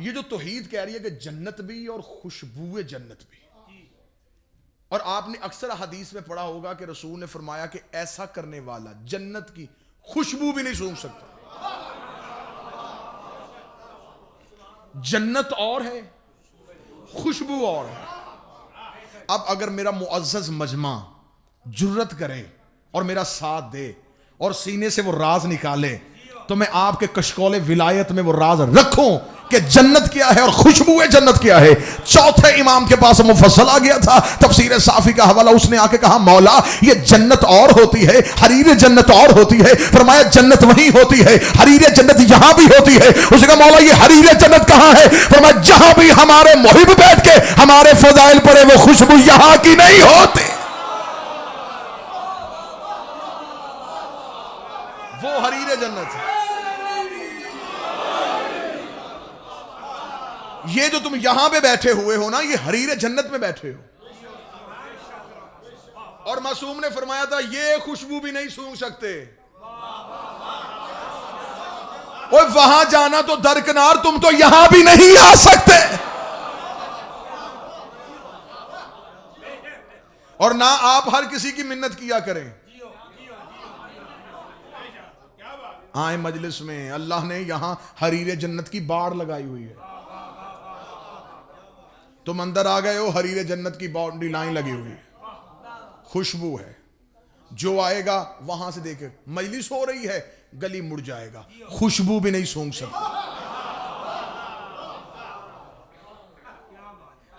ये जो तौहीद कह रही है कि जन्नत भी और खुशबू जन्नत भी। और आपने अक्सर हदीस में पढ़ा होगा कि रसूल ने फरमाया कि ऐसा करने वाला जन्नत की खुशबू भी नहीं सूंघ सकता। जन्नत और है, खुशबू और है। अब अगर मेरा मुअज़्ज़ज़ मजमा जुर्रत करे और मेरा साथ दे और सीने से वो राज निकाले, तो मैं आपके कशकोले विलायत में वो राज रखूं कि जन्नत क्या है और खुशबू जन्नत क्या है। चौथे इमाम के पास मुफस्सल आ गया था, तफसीर साफी का हवाला, उसने आके कहा मौला ये जन्नत और होती है, हरीर जन्नत और होती है। फरमाया जन्नत वहीं होती है, हरीर जन्नत यहां भी होती है। उसने कहा मौला ये हरीर जन्नत कहां है? फरमाया जहां भी हमारे मुहिब बैठ के हमारे फजाइल पड़े वो खुशबू यहां की नहीं होती, वो हरीर जन्नत है। ये जो तुम यहां पे बैठे हुए हो ना, ये हरीर जन्नत में बैठे हो। और मासूम ने फरमाया था ये खुशबू भी नहीं सूंघ सकते। और वहां जाना तो दरकिनार, तुम तो यहां भी नहीं आ सकते। और ना आप हर किसी की मिन्नत किया करें। आए मजलिस में, अल्लाह ने यहां हरीर जन्नत की बाड़ लगाई हुई है। तुम अंदर आ गए हो, हरीर जन्नत की बाउंड्री लाइन लगी हुई है, खुशबू है। जो आएगा वहां से देखे मजलिस हो रही है, गली मुड़ जाएगा, खुशबू भी नहीं सूंघ सकता।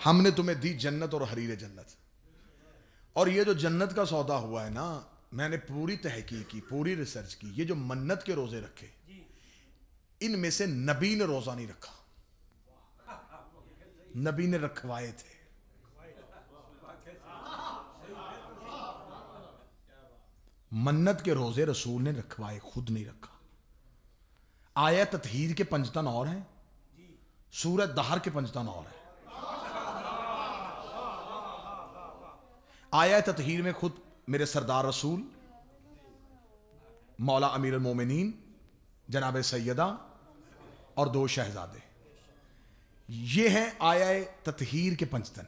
हमने तुम्हें दी जन्नत और हरीर जन्नत। और ये जो जन्नत का सौदा हुआ है ना, मैंने पूरी तहकीक की, पूरी रिसर्च की। ये जो मन्नत के रोजे रखे, इनमें से नबी ने रोजा नहीं रखा, नबी ने रखवाए थे। मन्नत के रोजे रसूल ने रखवाए, खुद नहीं रखा। आया ततहीर के पंजतन और हैं, सूरत दहर के पंजतन और हैं। आया ततहीर में खुद मेरे सरदार रसूल मौला अमीर अल मोमिनीन जनाब सैयदा और दो शहजादे, ये हैं आया ततहीर के पंजतन।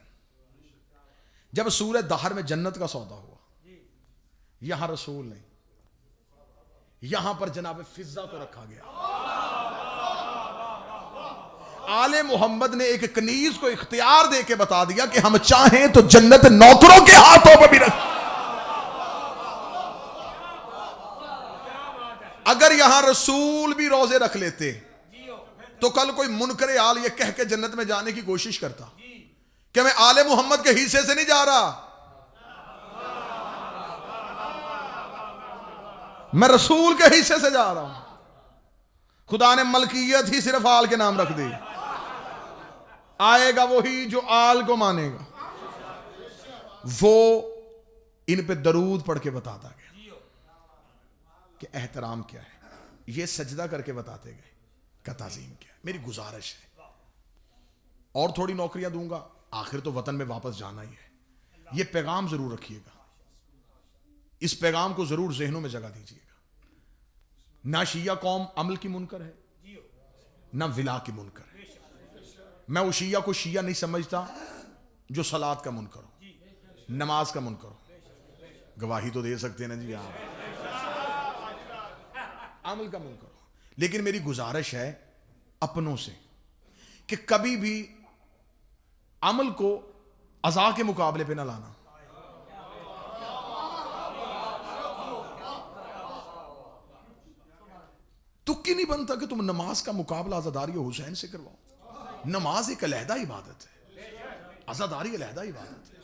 जब सूरत दहर में जन्नत का सौदा हुआ, यहां रसूल नहीं, यहां पर जनाब फिजा को रखा गया। आले मोहम्मद ने एक कनीज को इख्तियार दे के बता दिया कि हम चाहें तो जन्नत नौकरों के हाथों पर भी रख। अगर यहां रसूल भी रोजे रख लेते तो कल कोई मुनकरे आल ये कह के जन्नत में जाने की कोशिश करता कि मैं आले मोहम्मद के हिस्से से नहीं जा रहा, मैं रसूल के हिस्से से जा रहा हूं। खुदा ने मलकियत ही सिर्फ आल के नाम रख दी। आएगा वही जो आल को मानेगा, वो इन पे दरूद पढ़ के बताता गया कि एहतराम क्या है, ये सजदा करके बताते गए का ताज़ीम क्या है। मेरी गुजारिश है, और थोड़ी नौकरियां दूंगा, आखिर तो वतन में वापस जाना ही है। ये पैगाम जरूर रखिएगा, इस पैगाम को जरूर जहनों में जगह दीजिएगा। ना शिया कौम अमल की मुनकर है, ना विला की मुनकर है। मैं वो शिया को शिया नहीं समझता जो सलात का मुनकर हो, नमाज का मुनकर हो। गवाही तो दे सकते हैं ना जी आप, अमल का मुनकर हो। लेकिन मेरी गुजारिश है अपनों से कि कभी भी अमल को अज़ा के मुकाबले पे ना लाना। तुक्की नहीं बनता कि तुम नमाज का मुकाबला अज़ादारी हुसैन से करवाओ। नमाज एक अलहदा इबादत है, अज़ादारी अलहदा इबादत है।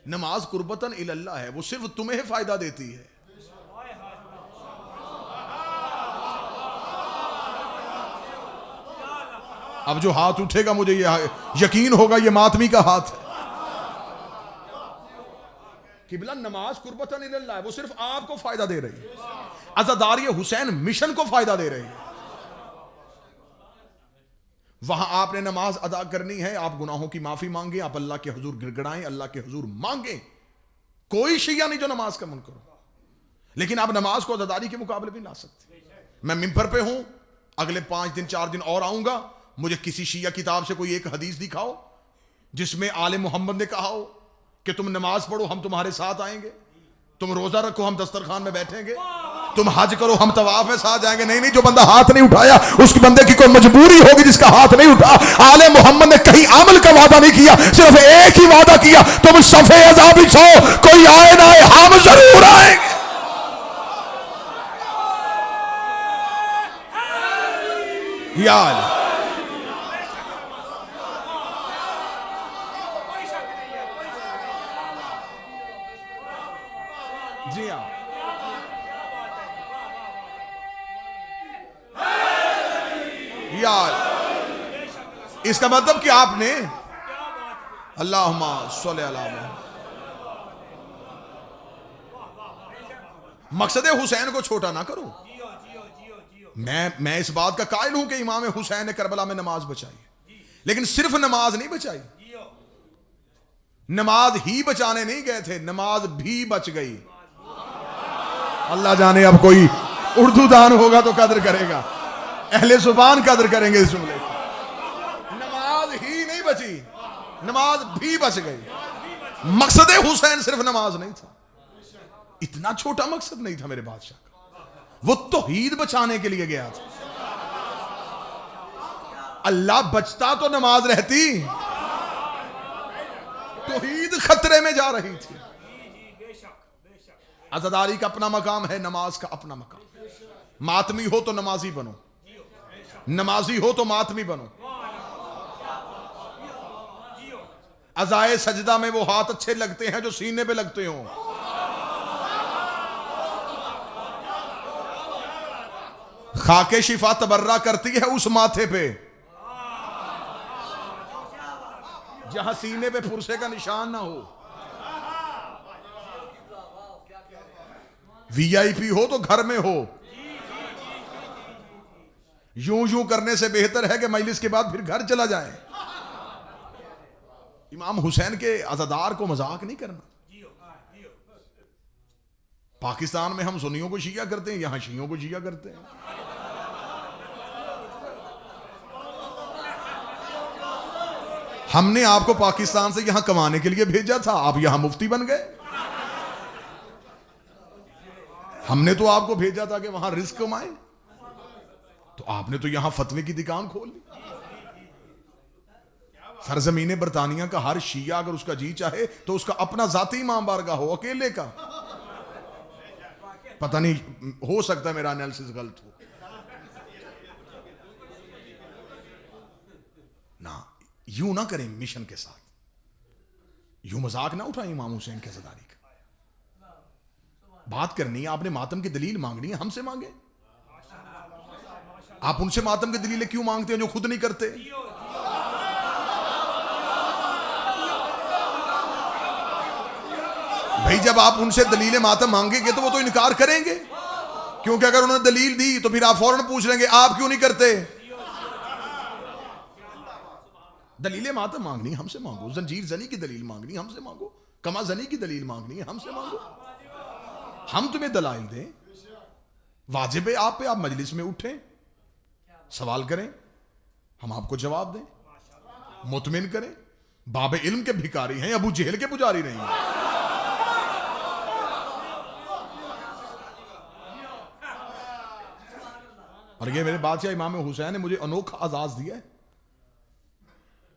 नमाज कुर्बतन इल्लल्लाह है, वो सिर्फ तुम्हें फायदा देती है। अब जो हाथ उठेगा मुझे ये यकीन होगा ये मातमी का हाथ है। किबला नमाज कुर्बतन इल्लल्लाह है, वो सिर्फ आपको फायदा दे रही है। अज़ादारी हुसैन मिशन को फायदा दे रही है। वहां आपने नमाज अदा करनी है, आप गुनाहों की माफी मांगे, आप अल्लाह के हुजूर गिड़गिड़ाएं, अल्लाह के हुजूर मांगे। कोई शिया नहीं जो नमाज का मुनकर हो, लेकिन आप नमाज को अज़ादारी के मुकाबले भी ला सकते। मैं मिंबर पे हूं, अगले 5 दिन 4 दिन और आऊंगा, मुझे किसी शिया किताब से कोई एक हदीस दिखाओ जिसमें आले मोहम्मद ने कहा हो कि तुम नमाज पढ़ो हम तुम्हारे साथ आएंगे, तुम रोजा रखो हम दस्तरखान में बैठेंगे, तुम हज करो हम तवाफ में साथ जाएंगे। नहीं नहीं, जो बंदा हाथ नहीं उठाया उस बंदे की कोई मजबूरी होगी जिसका हाथ नहीं उठा। आले मोहम्मद ने कहीं अमल का वादा नहीं किया, सिर्फ एक ही वादा किया, तुम सफे अज़ा बिछो, कोई आए ना आए हम जरूर आएंगे। यार जी हाँ, यार इसका मतलब कि आपने अल्लाहुम्मा सल्ली अला मकसद हुसैन को छोटा ना करो। मैं इस बात का कायल हूं कि इमाम हुसैन ने करबला में नमाज बचाई, लेकिन सिर्फ नमाज नहीं बचाई, नमाज ही बचाने नहीं गए थे, नमाज भी बच गई। अल्लाह जाने अब कोई उर्दू दान होगा तो कदर करेगा, अहले जुबान कदर करेंगे इस जुमले की। नमाज ही नहीं बची, नमाज भी बच गई। मकसद हुसैन सिर्फ नमाज नहीं था, इतना छोटा मकसद नहीं था मेरे बादशाह का, वो तौहीद बचाने के लिए गया था। अल्लाह बचता तो नमाज रहती, तौहीद खतरे में जा रही थी। अज़ादारी का अपना मकाम है, नमाज का अपना मकाम। मातमी हो तो नमाजी बनो, नमाजी हो तो मातमी बनो। अज़ाए सजदा में वो हाथ अच्छे लगते हैं जो सीने पे लगते हों। खाके शिफा तबर्रा करती है उस माथे पे जहां सीने पे फुरसे का निशान ना हो। वीआईपी हो तो घर में हो। यूं यूं करने से बेहतर है कि मजलिस के बाद फिर घर चला जाए। इमाम हुसैन के अज़ादार को मजाक नहीं करना। पाकिस्तान में हम सुन्नियों को शिया करते हैं, यहां शियों को शिया करते हैं। हमने आपको पाकिस्तान से यहां कमाने के लिए भेजा था, आप यहां मुफ्ती बन गए। हमने तो आपको भेजा था कि वहां रिस्क कमाए, तो आपने तो यहां फतवे की दुकान खोल ली। सरजमीन बरतानिया का हर शिया अगर उसका जी चाहे तो उसका अपना जाती इमाम बारगाह हो, अकेले का। पता नहीं, हो सकता है मेरा एनालिसिस गलत हो ना। यूं ना करें मिशन के साथ, यूं मजाक ना उठाएं इमाम हुसैन की अज़ादारी का। बात करनी है, आपने मातम की दलील मांगनी है, हमसे मांगे। आप उनसे मातम की दलीलें क्यों मांगते हैं जो खुद नहीं करते? भाई जब आप उनसे दलीलें मातम मांगेंगे तो वो तो इनकार करेंगे, क्योंकि अगर उन्होंने दलील दी तो फिर आप फौरन पूछ लेंगे आप क्यों नहीं करते। दलीलें मातम मांगनी हमसे मांगो, जंजीर जनी की दलील मांगनी हमसे मांगो, कमा जनी की दलील मांगनी है हमसे मांगो, हम तुम्हें दलाइल दें। वाजिब है आप पे, आप मजलिस में उठें, सवाल करें, हम आपको जवाब दें, मुतमिन करें। बाबे इल्म के भिखारी हैं, अबू जहल के पुजारी नहीं हैं। और ये मेरे बादशाह इमाम हुसैन ने मुझे अनोखा आजाज दिया है।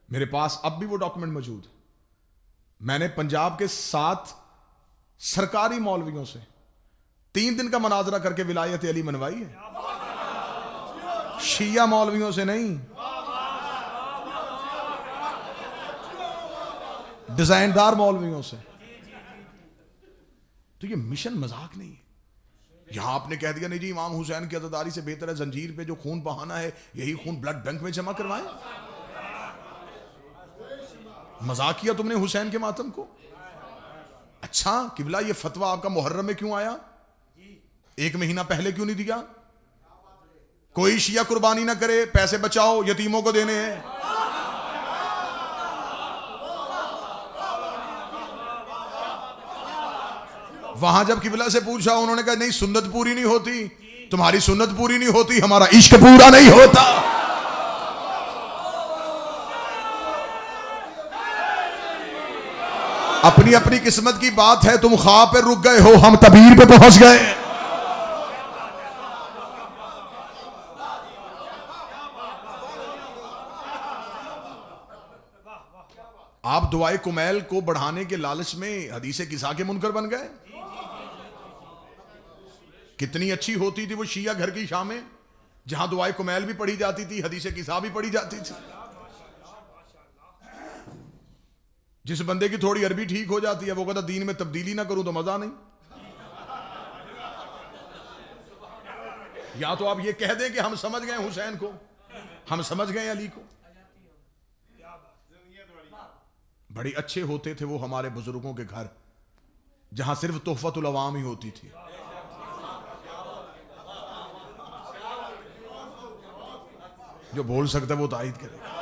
मेरे पास अब भी वो डॉक्यूमेंट मौजूद है। मैंने पंजाब के 7 सरकारी मौलवियों से 3 दिन का मनाजरा करके विलायत अली मनवाई है, शिया मौलवियों से नहीं, डिजाइनदार मौलवियों से। तो ये मिशन मजाक नहीं है। यहां आपने कह दिया नहीं जी इमाम हुसैन की अज़ादारी से बेहतर है जंजीर पे जो खून बहाना है यही खून ब्लड बैंक में जमा करवाएं। मजाक किया तुमने हुसैन के मातम को। अच्छा किबला ये फतवा आपका मुहर्रम में क्यों आया? 1 महीना पहले क्यों नहीं दिया? कोई शिया कुर्बानी ना करे, पैसे बचाओ, यतीमों को देने हैं। वहां जब किबला से पूछा उन्होंने कहा नहीं सुन्नत पूरी नहीं होती, तुम्हारी सुन्नत पूरी नहीं होती, हमारा इश्क पूरा नहीं होता। अपनी अपनी किस्मत की बात है, तुम ख्वाब पे रुक गए हो, हम तबीर पे पहुंच गए। आप दुआए कुमैल को बढ़ाने के लालच में हदीसे किसा के मुनकर बन गए। कितनी अच्छी होती थी वो शिया घर की शामें, जहां दुआए कुमैल भी पढ़ी जाती थी, हदीसे किसा भी पढ़ी जाती थी। जिस बंदे की थोड़ी अरबी ठीक हो जाती है वो कहता दीन में तब्दीली ना करूं तो मजा नहीं। या तो आप ये कह दें कि हम समझ गए हुसैन को, हम समझ गए अली को। बड़े अच्छे होते थे वो हमारे बुजुर्गों के घर, जहां सिर्फ तोहफतुल अवाम ही होती थी। जो बोल सकता है वो तायद करेगा।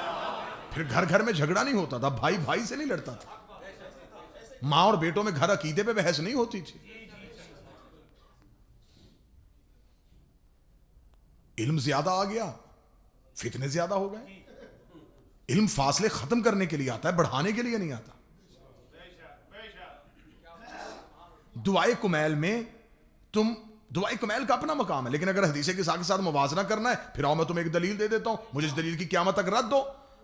फिर घर घर में झगड़ा नहीं होता था, भाई भाई से नहीं लड़ता था, मां और बेटों में घर अकीदे पे बहस नहीं होती थी। इल्म ज्यादा आ गया, फितने ज्यादा हो गए। इल्म फासले खत्म करने के लिए आता है, बढ़ाने के लिए नहीं आता। दुआए कुमैल में दुआए कुमैल का अपना मकाम है, लेकिन अगर हदीसे के साथ मुवाजना करना है फिर आओ मैं तुम्हें एक दलील दे देता हूं, मुझे इस दलील की क़यामत तक रद्द दो।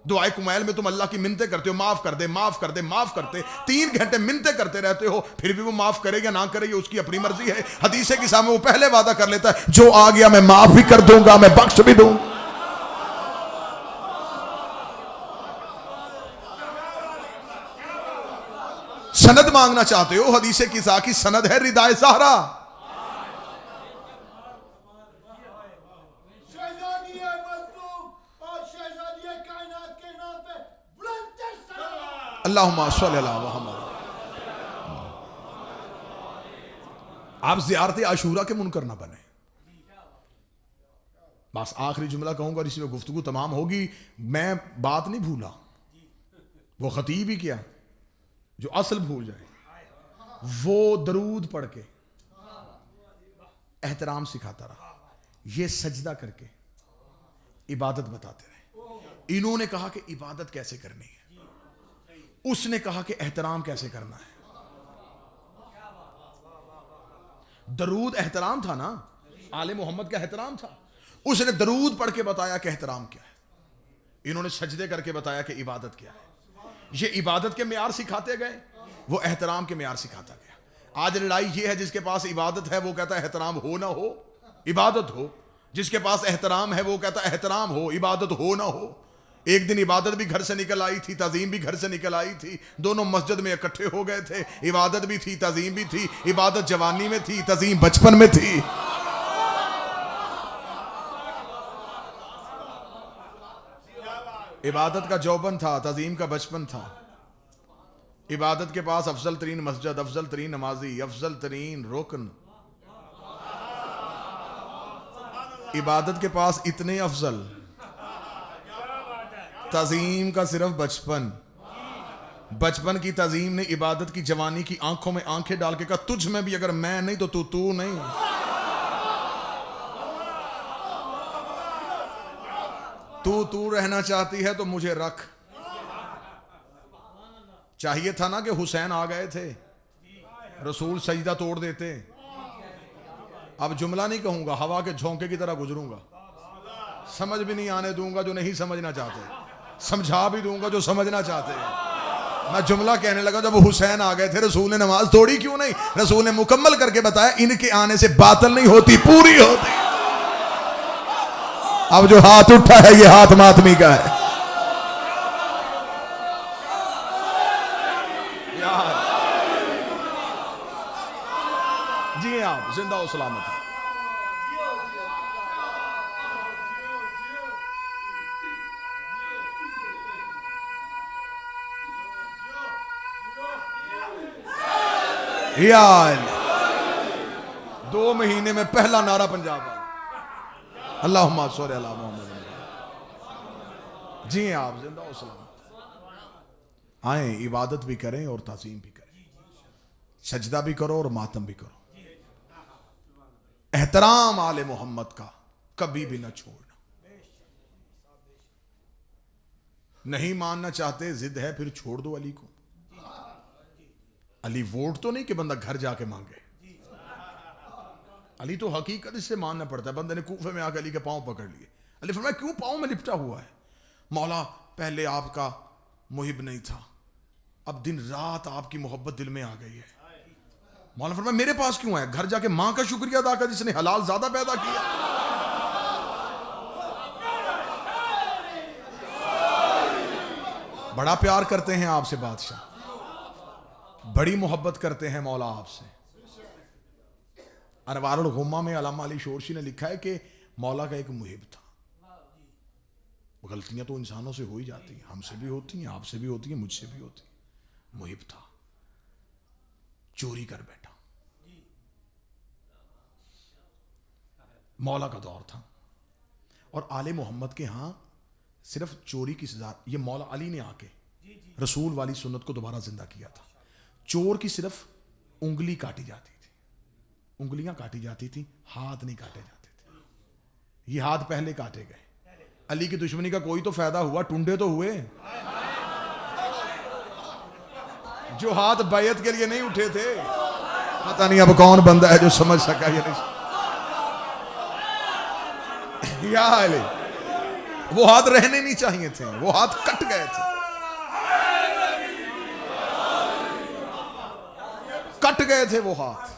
दुआए कुमैल में तुम अल्लाह की मिन्नतें करते हो, माफ कर दे माफ कर दे माफ करते, 3 घंटे मिन्नतें करते रहते हो, फिर भी वो माफ करे या ना करे ये उसकी अपनी मर्जी है। हदीसे के सामने वो पहले वादा कर लेता है जो आ गया मैं माफ भी कर दूंगा, मैं बख्श भी दूंगा। सनद मांगना चाहते हो, हदीस किसा की सनद है रिदाए ज़हरा। अल्लाहुम्मा सल्ली अला मुहम्मद। आप ज़ियारत आशूरा के मुनकर ना बने। बस आखिरी जुमला कहूंगा और इसी में गुफ्तगू तमाम होगी। मैं बात नहीं भूला, वो खतीब ही क्या जो असल भूल जाए। वो दरूद पढ़ के एहतराम सिखाता रहा, ये सजदा करके इबादत बताते रहे। इन्होंने कहा कि इबादत कैसे करनी है, उसने कहा कि एहतराम कैसे करना है। दरूद एहतराम था ना, आले मोहम्मद का एहतराम था। उसने दरूद पढ़ के बताया कि एहतराम क्या है, इन्होंने सजदे करके बताया कि इबादत क्या है। ये इबादत के मेयार सिखाते गए, वो एहतराम के मेयार सिखाता गया। आज लड़ाई ये है, जिसके पास इबादत है वो कहता है एहतराम हो ना हो इबादत हो, जिसके पास एहतराम है वो कहता है एहतराम हो इबादत हो ना हो। एक दिन इबादत भी घर से निकल आई थी, तज़ीम भी घर से निकल आई थी, दोनों मस्जिद में इकट्ठे हो गए थे। इबादत भी थी, तज़ीम भी थी। इबादत जवानी में थी, तज़ीम बचपन में थी। इबादत का जौबन था, तज़ीम का बचपन था। इबादत के पास अफजल तरीन मस्जिद, अफजल तरीन नमाजी, अफजल तरीन रुकन। इबादत के पास इतने अफजल, तज़ीम का सिर्फ बचपन। बचपन की तज़ीम ने इबादत की जवानी की आंखों में आंखें डाल के कहा, तुझ में भी अगर मैं नहीं तो तू नहीं। तू रहना चाहती है तो मुझे रख। चाहिए था ना कि हुसैन आ गए थे, रसूल सजदा तोड़ देते। अब जुमला नहीं कहूंगा, हवा के झोंके की तरह गुजरूंगा। समझ भी नहीं आने दूंगा जो नहीं समझना चाहते, समझा भी दूंगा जो समझना चाहते हैं। मैं जुमला कहने लगा, जब हुसैन आ गए थे रसूल ने नमाज तोड़ी क्यों नहीं? रसूल ने मुकम्मल करके बताया, इनके आने से बातिल नहीं होती, पूरी होती। अब जो हाथ उठा है ये हाथ मातमी का है। जी आप जिंदा हो सलामत है। यार 2 महीने में पहला नारा पंजाब वाला, अल्लाहुम्मा सल्ली अला मुहम्मद। जी आप जिंदा हो सलामत। आए इबादत भी करें और ताज़ीम भी करें, सजदा भी करो और मातम भी करो। एहतराम आले मोहम्मद का कभी भी ना छोड़ना। नहीं मानना चाहते, जिद है, फिर छोड़ दो अली को। अली वोट तो नहीं कि बंदा घर जाके मांगे। अली तो हकीकत इससे मानना पड़ता है। बंदे ने कूफे में आकर अली के पांव पकड़ लिए। अली फरमाया, क्यों पांव में लिपटा हुआ है? मौला पहले आपका मुहिब नहीं था, अब दिन रात आपकी मोहब्बत दिल में आ गई है। मौला फरमाया, मेरे पास क्यों है? घर जाके मां का शुक्रिया अदा कर जिसने हलाल ज्यादा पैदा किया। बड़ा प्यार करते हैं आपसे बादशाह, बड़ी मोहब्बत करते हैं मौला आपसे। अनवारुल गुम्मा में अल्लामा अली शोरशी ने लिखा है कि मौला का एक मुहिब था। गलतियां तो इंसानों से हो ही जाती हैं, हमसे भी होती हैं, आपसे भी होती हैं, मुझसे भी होती हैं। मुहिब था, चोरी कर बैठा। मौला का दौर था और आले मोहम्मद के यहां सिर्फ चोरी की सजा, ये मौला अली ने आके रसूल वाली सुन्नत को दोबारा जिंदा किया था। चोर की सिर्फ उंगली काटी जाती थी, उंगलियां काटी जाती थी, हाथ नहीं काटे जाते थे। ये हाथ पहले काटे गए। अली की दुश्मनी का कोई तो फायदा हुआ, टुंडे तो हुए। जो हाथ बैयत के लिए नहीं उठे थे, पता नहीं अब कौन बंदा है जो समझ सका ये नहीं। या अली, वो हाथ रहने नहीं चाहिए थे, वो हाथ कट गए थे, कट गए थे वो हाथ।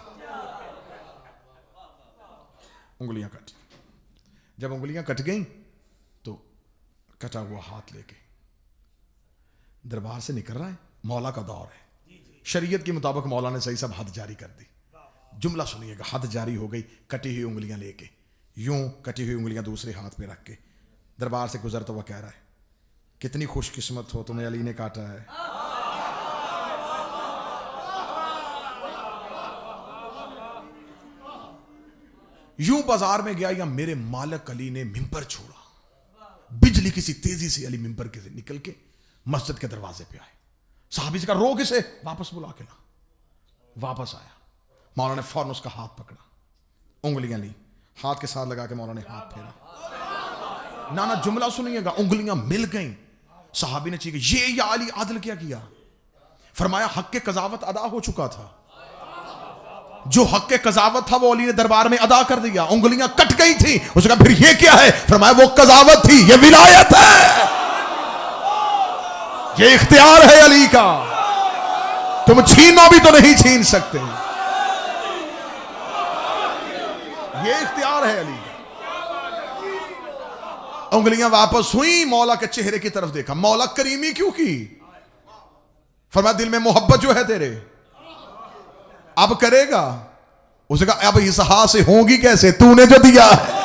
उंगलियां कट, जब उंगलियां कट गई तो कटा हुआ हाथ लेके दरबार से निकल रहा है। मौला का दौर है, शरीयत के मुताबिक मौलाना सही साहब हद जारी कर दी। जुमला सुनिएगा, हद जारी हो गई। कटी हुई उंगलियां लेके, यूं कटी हुई उंगलियां दूसरे हाथ में रख के दरबार से गुजरता हुआ कह रहा है, कितनी खुशकिस्मत हो तुम्हें अली ने काटा है। यूं बाजार में गया या मेरे मालिक अली ने मिंबर छोड़ा, बिजली किसी तेजी से अली मिंबर के से निकल के मस्जिद के दरवाजे पे आए। साहबी से कहा रो किसे, वापस बुला के ला। वापस आया, मौलाना ने फौरन उसका हाथ पकड़ा, उंगलियां ली, हाथ के साथ लगा के मौलाना ने हाथ फेरा। ना जुमला सुनिएगा, उंगलियां मिल गई। साहबी ने चीखे ये या अली आदिल क्या किया। फरमाया हक के कजावत अदा हो चुका था, जो हक के कजावत था वो अली ने दरबार में अदा कर दिया। उंगलियां कट गई थी। उसने कहा फिर ये क्या है। फरमाया वो कजावत थी, ये विलायत है, ये इख्तियार है अली का, तुम छीनो भी तो नहीं छीन सकते, ये इख्तियार है अली का। उंगलियां वापस हुई, मौला के चेहरे की तरफ देखा। मौला करीमी क्यों की। फरमाया दिल में मोहब्बत जो है तेरे, अब करेगा। उसने कहा अब इस हाथ से होगी कैसे, तूने जो दिया है।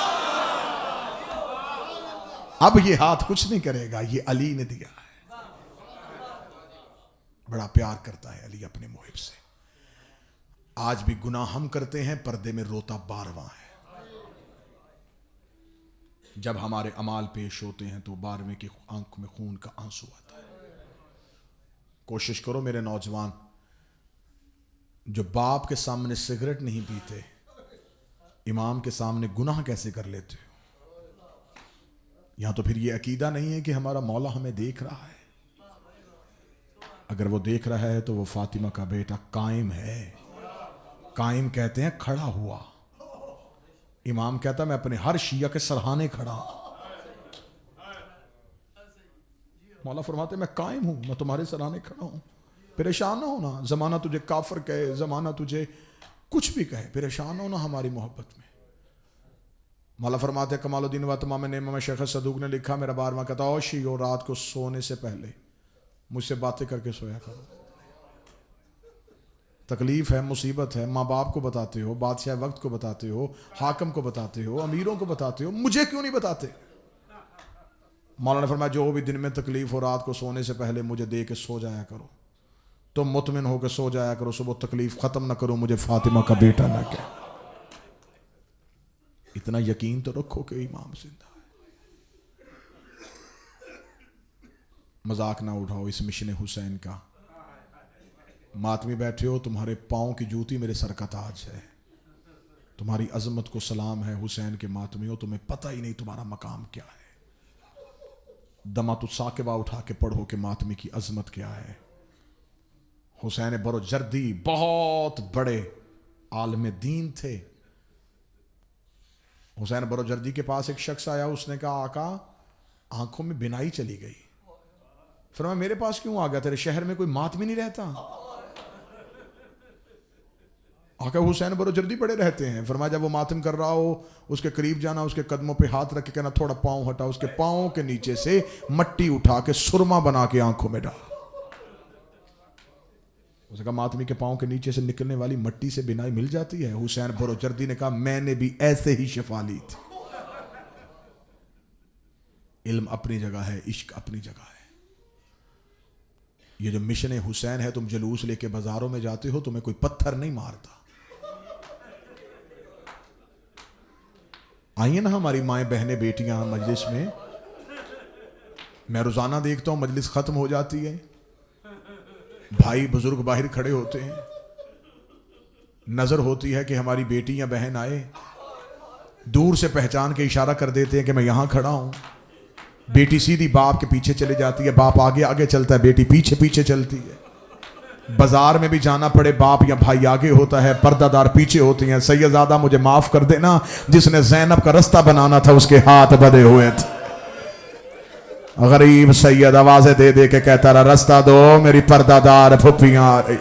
अब ये हाथ कुछ नहीं करेगा, ये अली ने दिया है। बड़ा प्यार करता है अली अपने मुहिब से। आज भी गुनाह हम करते हैं, पर्दे में रोता बारवां है। जब हमारे अमाल पेश होते हैं तो बारहवें की आंख में खून का आंसू आता है। कोशिश करो मेरे नौजवान, जो बाप के सामने सिगरेट नहीं पीते, इमाम के सामने गुनाह कैसे कर लेते हो। यहां तो फिर ये अकीदा नहीं है कि हमारा मौला हमें देख रहा है। अगर वो देख रहा है तो वो फातिमा का बेटा कायम है। कायम कहते हैं खड़ा हुआ। इमाम कहता मैं अपने हर शिया के सरहाने खड़ा। मौला फरमाते मैं कायम हूं, मैं तुम्हारे सराहने खड़ा हूं। परेशान ना होना, जमाना तुझे काफिर कहे, जमाना तुझे कुछ भी कहे, परेशान होना हमारी मोहब्बत में। मौला फरमाते कमालुद्दीन व तमाम नेमा में शेख सदूक ने लिखा, मेरा बारहवां कहता ओ शियो रात को सोने से पहले मुझसे बातें करके सोया करो। तकलीफ है, मुसीबत है, माँ बाप को बताते हो, बादशाह वक्त को बताते हो, हाकम को बताते हो, अमीरों को बताते हो, मुझे क्यों नहीं बताते। मौलाना ने फरमाया जो भी दिन में तकलीफ हो रात को सोने से पहले मुझे दे के सो जाया करो, तुम मुतमिन होकर सो जाया करो, सुबह तकलीफ खत्म ना करो, मुझे फातिमा का बेटा ना कहे। इतना यकीन तो रखो कि इमाम जिंदा है। मजाक ना उठाओ इस मिशन हुसैन का। मातमी बैठे हो, तुम्हारे पाँव की जूती मेरे सर का ताज है। तुम्हारी अजमत को सलाम है हुसैन के मातमी हो, तुम्हें पता ही नहीं तुम्हारा मकाम क्या है। दमातु साकिबा उठा के पढ़ो कि मातमी की अजमत क्या है। हुसैन बरोजर्दी बहुत बड़े आलम दीन थे। हुसैन बरोजर्दी के पास एक शख्स आया, उसने कहा आका आंखों में बिनाई चली गई। फरमाया मेरे पास क्यों आ गया, तेरे शहर में कोई मातमी नहीं रहता। आका हुसैन बरोजर्दी बड़े रहते हैं। फरमाया जब वो मातम कर रहा हो उसके करीब जाना, उसके कदमों पे हाथ रख के कहना थोड़ा पाँव हटा, उसके पाँव के नीचे से मट्टी उठा के सुरमा बना के आंखों में डाल। उसने कहा मातमी के पाँव के नीचे से निकलने वाली मट्टी से बिनाई मिल जाती है। हुसैन बरोजर्दी ने कहा मैंने भी ऐसे ही शिफा ली थी। इल्म अपनी जगह है, इश्क अपनी जगह है। ये जो मिशन हुसैन है, तुम जुलूस लेके बाजारों में जाते हो, तुम्हें कोई पत्थर नहीं मारता। आइए ना हमारी माएँ बहनें बेटियां मजलिस में, मैं रोजाना देखता हूं मजलिस खत्म हो जाती है, भाई बुजुर्ग बाहर खड़े होते हैं, नजर होती है कि हमारी बेटी या बहन आए, दूर से पहचान के इशारा कर देते हैं कि मैं यहां खड़ा हूं। बेटी सीधी बाप के पीछे चली जाती है, बाप आगे आगे चलता है, बेटी पीछे पीछे चलती है। बाजार में भी जाना पड़े, बाप या भाई आगे होता है, पर्दादार पीछे होती हैं। सैयदादा मुझे माफ कर देना, जिसने ज़ैनब का रास्ता बनाना था उसके हाथ बंधे हुए थे। गरीब सैयद आवाजें दे दे के कहता रहा रास्ता दो, मेरी पर्दादार फुप्पियां आ रही।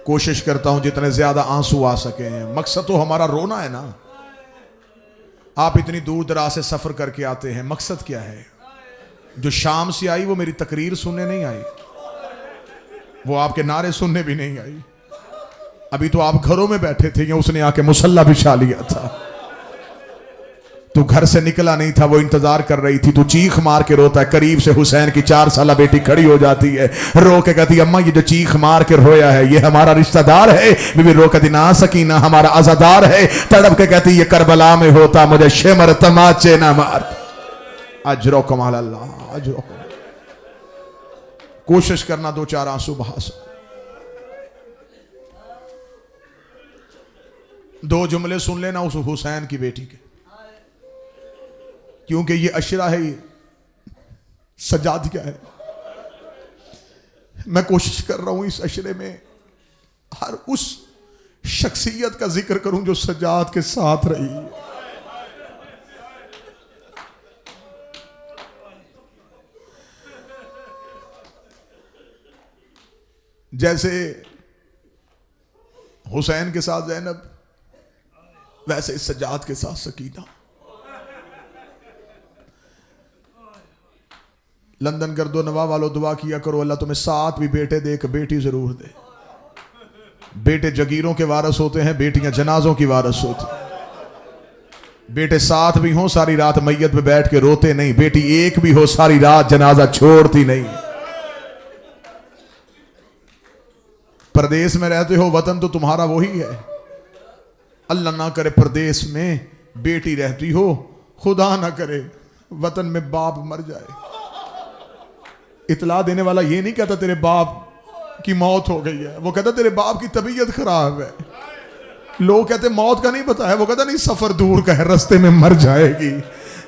कोशिश करता हूं जितने ज्यादा आंसू आ सके। मकसद तो हमारा रोना है ना। आप इतनी दूर दराज से सफर करके आते हैं, मकसद क्या है? जो शाम से आई वो मेरी तकरीर सुनने नहीं आई, वो आपके नारे सुनने भी नहीं आई। अभी तो आप घरों में बैठे थे, या उसने आके मुसल्ला बिछा लिया था। तू घर से निकला नहीं था, वो इंतजार कर रही थी। तू चीख मार के रोता है, करीब से हुसैन की 4 साल बेटी खड़ी हो जाती है, रो के कहती है अम्मा ये जो चीख मार के रोया है ये हमारा रिश्तेदार है। बीबी रो कहती ना सकीना हमारा आजादार है। तड़प के कहती ये करबला में होता मुझे शेमर तमाचे ना मार। अजरो कमाल अल्लाह, अजरो। कोशिश करना 2-4 आंसू बहा सको। 2 जुमले सुन लेना उस हुसैन की बेटी के, क्योंकि ये अशरा है, ये सजाद क्या है। मैं कोशिश कर रहा हूं इस अशरे में हर उस शख्सियत का जिक्र करूं जो सजाद के साथ रही है। जैसे हुसैन के साथ ज़ैनब, वैसे सजाद के साथ सकीना। लंदन गर्दो नवा वालों दुआ किया करो अल्लाह तुम्हें 7 भी बेटे दे, एक बेटी जरूर दे। बेटे जगीरों के वारस होते हैं, बेटियां जनाजों की वारस होती हैं। बेटे 7 भी हों सारी रात मैयत पे बैठ के रोते नहीं, बेटी 1 भी हो सारी रात जनाजा छोड़ती नहीं। परदेश में रहते हो, वतन तो तुम्हारा वही है। अल्लाह ना करे परदेश में बेटी रहती हो, खुदा ना करे वतन में बाप मर जाए। इतला देने वाला ये नहीं कहता तेरे बाप की मौत हो गई है, वो कहता तेरे बाप की तबीयत खराब है। लोग कहते मौत का नहीं पता है, वो कहता नहीं सफर दूर का है, रास्ते में मर जाएगी।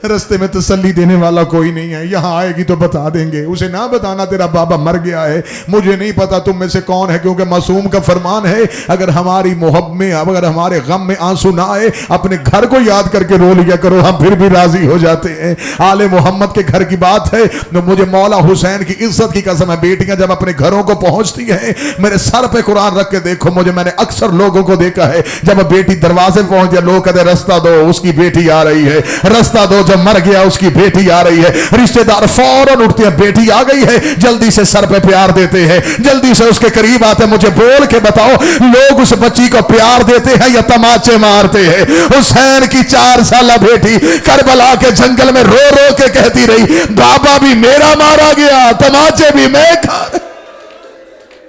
रास्ते में तसल्ली देने वाला कोई नहीं है, यहां आएगी तो बता देंगे। उसे ना बताना तेरा बाबा मर गया है, मुझे नहीं पता तुम में से कौन है, क्योंकि मासूम का फरमान है अगर हमारी मोहब्बत में, अगर हमारे गम में आंसू ना आए, अपने घर को याद करके रो लिया करो, हम फिर भी राजी हो जाते हैं। आले मोहम्मद के घर की बात है, तो मुझे मौला हुसैन की इज्जत की कसम है, बेटियां जब अपने घरों को पहुंचती हैं, मेरे सर पे कुरान रख के देखो, मैंने अक्सर लोगों को देखा है जब बेटी दरवाजे पहुंच जाए लोग कहते रास्ता दो उसकी बेटी आ रही है, रास्ता दो जब मर गया उसकी बेटी आ रही है। रिश्तेदार फौरन उठते हैं, बेटी आ गई है, जल्दी से सर पे प्यार देते हैं, जल्दी से उसके करीब आते हैं। मुझे बोल के बताओ लोग उस बच्ची को प्यार देते हैं या तमाचे मारते हैं? हुसैन की 4 साल बेटी करबला के जंगल में रो रो के कहती रही बाबा भी मेरा मारा गया, तमाचे भी मैं खा।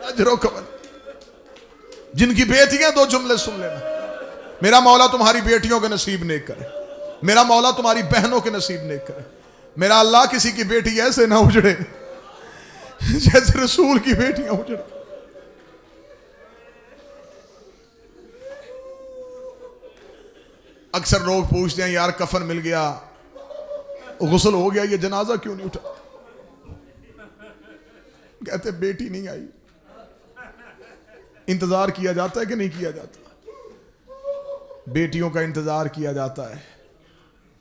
अजरो कमल जिनकी बेटियां 2 जुमले सुन लेना, मेरा मौला तुम्हारी बेटियों के नसीब नेक करे, मेरा मौला तुम्हारी बहनों के नसीब नेक करे, मेरा अल्लाह किसी की बेटी ऐसे ना उजड़े जैसे रसूल की बेटियां उजड़े। अक्सर लोग पूछते हैं यार कफन मिल गया, गुस्ल हो गया, ये जनाजा क्यों नहीं उठा? कहते बेटी नहीं आई। इंतजार किया जाता है कि नहीं किया जाता? बेटियों का इंतजार किया जाता है।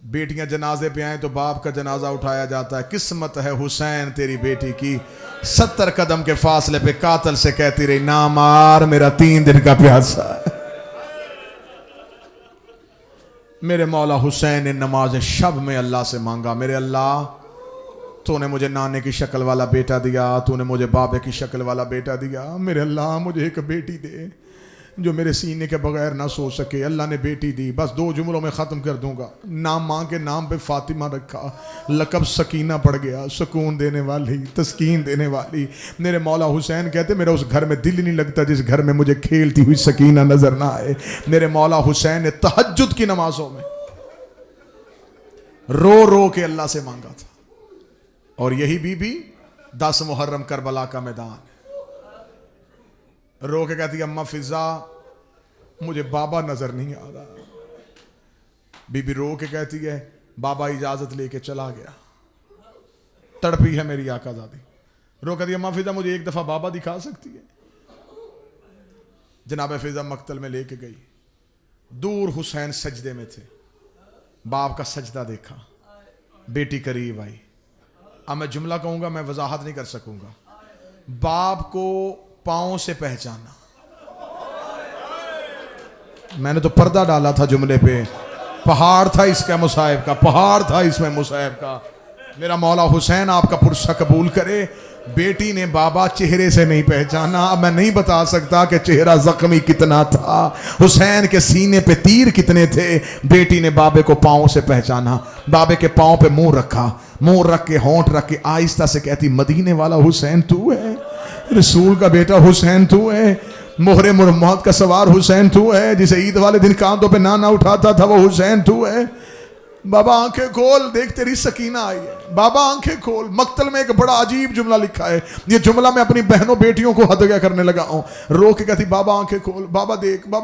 बेटियां जनाजे पे आए तो बाप का जनाजा उठाया जाता है। किस्मत है हुसैन तेरी बेटी की, 70 कदम के फासले पे कातल से कहती रही ना मार मेरा 3 दिन का प्यासा। मेरे मौला हुसैन ने नमाज शब में अल्लाह से मांगा, मेरे अल्लाह तूने मुझे नाने की शक्ल वाला बेटा दिया, तूने मुझे बाबे की शक्ल वाला बेटा दिया, मेरे अल्लाह मुझे एक बेटी दे जो मेरे सीने के बगैर ना सो सके। अल्लाह ने बेटी दी। बस 2 जुमलों में ख़त्म कर दूंगा। नाम माँ के नाम पे फातिमा रखा, लकब सकीना पड़ गया, सुकून देने वाली, तस्कीन देने वाली। मेरे मौला हुसैन कहते मेरा उस घर में दिल नहीं लगता जिस घर में मुझे खेलती हुई सकीना नजर ना आए। मेरे मौला हुसैन ने तहज्जुद की नमाजों में रो रो के अल्लाह से मांगा था। और यही बीबी 10 मुहर्रम करबला का मैदान रो के कहती अम्मा फिजा मुझे बाबा नजर नहीं आ रहा। बीबी रो के कहती है बाबा इजाजत लेके चला गया। तड़पी है मेरी आकाज़ादी, रो कहती अम्मा फिजा मुझे एक दफा बाबा दिखा सकती है? जनाब फिजा मक्तल में लेके गई। दूर हुसैन सजदे में थे, बाप का सजदा देखा, बेटी करीब आई। अब मैं जुमला कहूंगा, मैं वजाहत नहीं कर सकूंगा। बाप को पांव से पहचाना। मैंने तो पर्दा डाला था जुमले पे, पहाड़ था इसका मुसाहिब का, पहाड़ था इसमें मुसाहिब का। मेरा मौला हुसैन आपका पुरसा कबूल करे। बेटी ने बाबा चेहरे से नहीं पहचाना। अब मैं नहीं बता सकता कि चेहरा जख्मी कितना था, हुसैन के सीने पे तीर कितने थे। बेटी ने बाबे को पाँव से पहचाना। बाबे के पाँव पे मुंह रखा, मुंह रख के होंठ रख के आहिस्ता से कहती, मदीने वाला हुसैन तू है, रसूल का बेटा हुसैन तू है, मोहरे मुहम्मद का सवार हुसैन तू है, जिसे ईद वाले दिन कांधों पे नाना उठाता था वो हुसैन तू है। बाबा आंखें खोल, देख तेरी सकीना आई है। बाबा आंखें खोल। मक्तल में एक बड़ा अजीब जुमला लिखा है। ये जुमला मैं अपनी बहनों बेटियों को हदया करने लगा हूं। रो के कहती, बाबा आंखें खोल, बाबा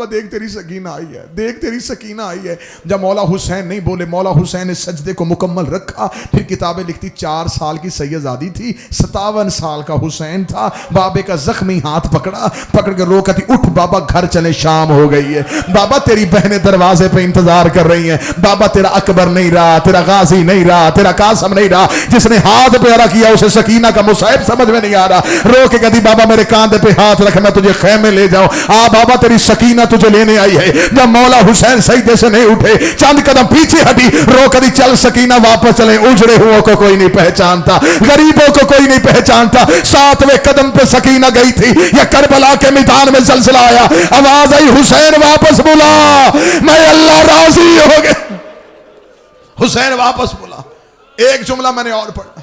देख तेरी सकीना आई है, देख तेरी सकीना आई है। जब मौला हुसैन नहीं बोले, मौला हुसैन ने सजदे को मुकम्मल रखा। फिर किताबें लिखती 4 साल की सैयदादी थी, 57 साल का हुसैन था। बाबे का जख्मी हाथ पकड़ा, पकड़ के रो कहती, उठ बाबा घर चले, शाम हो गई है। बाबा तेरी बहनें दरवाजे पे इंतजार कर रही हैं। बाबा तेरा अकबर नहीं रहा, तेरा गाजी नहीं रहा, तेरा कासम नहीं रहा, जिसने हाथ पे अरा किया उसे सकीना का मुसाहिब समझ में नहीं आ रहा। रो के कहती, बाबा मेरे कांधे पे हाथ रख, मैं तुझे खैमे ले जाऊं। बाबा तेरी सकीना तुझे लेने आई है। जब मौला हुसैन सजदे से नहीं उठे, चंद कदम पीछे हटी, रो कदी, चल सकीना वापस चले। उजड़े हुओं को कोई नहीं पहचानता, गरीबों को कोई नहीं पहचानता। 7वें कदम पे सकीना गई थी, या करबला के मैदान में जलजला आया, आवाज आई, हुसैन वापस बुला, मैं अल्लाह राजी हो गया। हुसैन वापस बोला। एक जुमला मैंने और पढ़ा,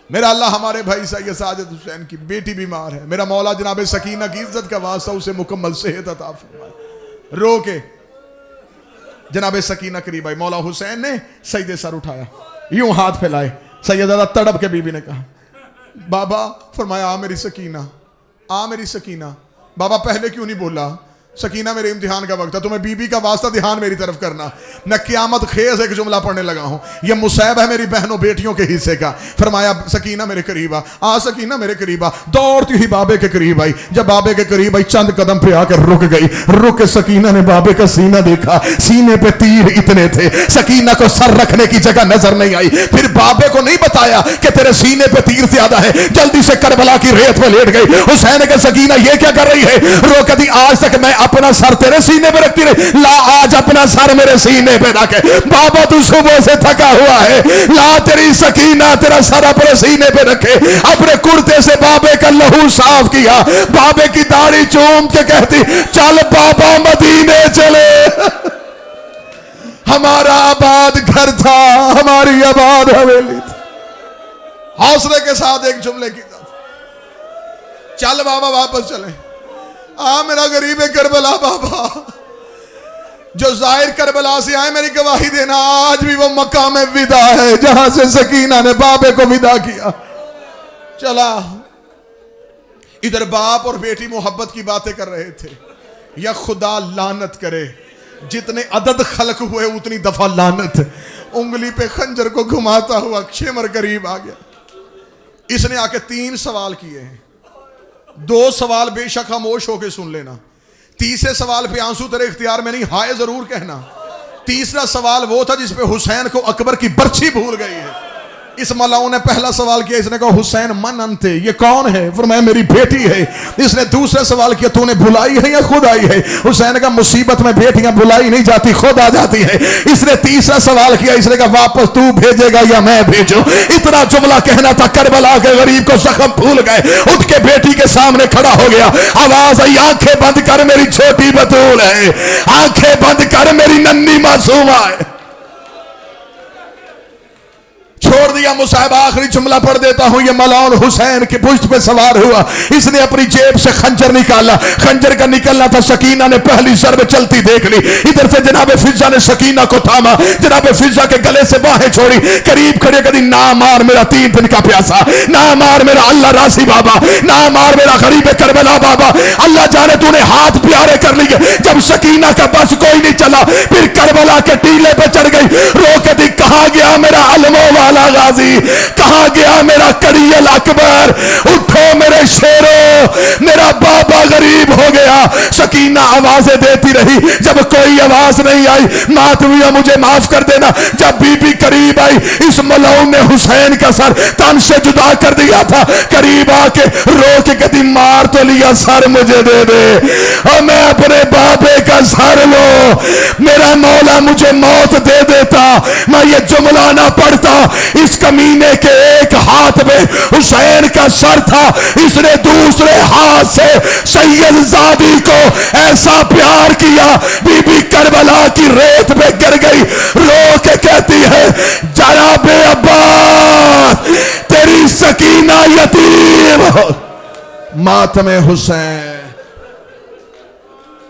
मेरा अल्लाह हमारे भाई सैयद साजिद हुसैन की बेटी बीमार है, मेरा मौला जनाब सकीना की इज्जत का वास्ता उसे मुकम्मल सेहत अता फरमाए। रो के जनाब सकीना करीब आई। मौला हुसैन ने सजदे सर उठाया, यूं हाथ फैलाए। सैयदा तड़प के बीबी ने कहा, बाबा। फरमाया, आ मेरी सकीना, आ मेरी सकीना। बाबा पहले क्यों नहीं बोला? सकीना मेरे इम्तिहान का वक्त है, तुम्हें बीबी का वास्ता ध्यान मेरी तरफ करना। मैं क़यामत खेज एक जुमला पढ़ने लगा हूं, यह मुसैब है मेरी बहनों बेटियों के हिस्से का। फरमाया, सकीना मेरे करीब आ, सकीना मेरे करीब आ। दौड़ती हुई बाबे के करीब आई। जब बाबे के करीब आई, चंद कदम पे आकर रुक गई। रुक के सकीना ने बाबे का सीना देखा, सीने पे तीर इतने थे, सकीना को सर रखने की जगह नजर नहीं आई। फिर बाबे को नहीं बताया कि तेरे सीने पे तीर ज्यादा है, जल्दी से करबला की रेत पे लेट गई। हुसैन के सकीना ये क्या कर रही है? रोक दी, आज तक मैं अपना सर तेरे सीने पे रखती रही, ला आज अपना सर मेरे सीने पे रखे। बाबा तू सुबह से थका हुआ है, ला तेरी सकीना तेरा सर अपने सीने पे रखे। अपने कुर्ते से बाबे का लहू साफ किया, बाबे की दाढ़ी चूम के कहती, चल बाबा मदीने चले। हमारा आबाद घर था, हमारी आबाद हवेली थी। हौसले के साथ एक जुमले की, चल बाबा वापस चले। आ मेरा गरीब करबला बाबा, जो जाहिर करबला से आए, मेरी गवाही देना, आज भी वो मक्का में विदा है जहां से सकीना ने बाबे को विदा किया। चला, इधर बाप और बेटी मोहब्बत की बातें कर रहे थे। या खुदा लानत करे, जितने अदद खलक हुए उतनी दफा लानत। उंगली पे खंजर को घुमाता हुआ खेमर करीब आ गया। इसने आके 3 सवाल किए हैं। 2 सवाल बेशक खामोश होके सुन लेना। तीसरे सवाल पे आंसू तेरे इख्तियार में नहीं, हाय जरूर कहना। तीसरा सवाल वो था जिस पे हुसैन को अकबर की बर्छी भूल गई है। इस मलाऊ ने पहला सवाल किया, इसने कहा हुसैन मन अंते, ये कौन है? फरमाया मेरी बेटी है। इसने दूसरा सवाल किया, तूने बुलाई है या खुद आई है? हुसैन का मुसीबत में बेटियां बुलाई नहीं जाती, खुद आ जाती है। इसने तीसरा सवाल किया, इसने कहा वापस तू भेजेगा या मैं भेजूं? इतना जुमला कहना था, करबला के गरीब को जख्म भूल गए। उठ के बेटी के सामने खड़ा हो गया, आवाज आई, आंखें बंद कर मेरी छोटी बतूल है, आंखें बंद कर मेरी नन्ही मासूमा है। छोड़ दिया मुसाहिब, आखिरी जुमला पढ़ देता हूं। ये मलाउन हुसैन के पुष्ट पे सवार हुआ, इसने अपनी जेब से खंजर निकाला। खंजर का निकलना था, सकीना ने पहली ज़रब चलती देख ली। इधर से जनाब फिजा ने सकीना को थामा, जनाब फिजा के गले से बाहें छोड़ी, करीब खड़े करी, ना मार मेरा 3 दिन का प्यासा, ना मार मेरा अल्लाह रासी बाबा, ना मार मेरा गरीब करबला बाबा। अल्लाह जाने तूने हाथ प्यारे कर लिए। जब सकीना का बस कोई नहीं चला, फिर करबला के टीले पे चढ़ गई। रो के दी, कहा गया मेरा अलमो वाला गाजी, कहा गया मेरा कड़ियल अकबर? उठो मेरे शेरों, मेरा बाबा गरीब हो गया। सकीना आवाजें देती रही, जब कोई आवाज नहीं आई, मातविया मुझे माफ कर देना, जब बीबी करीब आई, इस मलऊन ने हुसैन का सर तन से जुदा कर दिया था, करीब आके रो के कहती मार तो लिया, सर मुझे दे दे और मैं अपने बाबे का सर लो, मेरा मौला मुझे मौत दे देता, मैं ये जुमला ना पढ़ता। इस कमीने के एक हाथ में हुसैन का सर था, इसने दूसरे हाथ से सैयद ज़ादी को ऐसा प्यार किया, बीबी करबला की रेत पे गिर गई, रो के कहती है जनाबे अब्बास तेरी सकीना यतीम, मातमे हुसैन।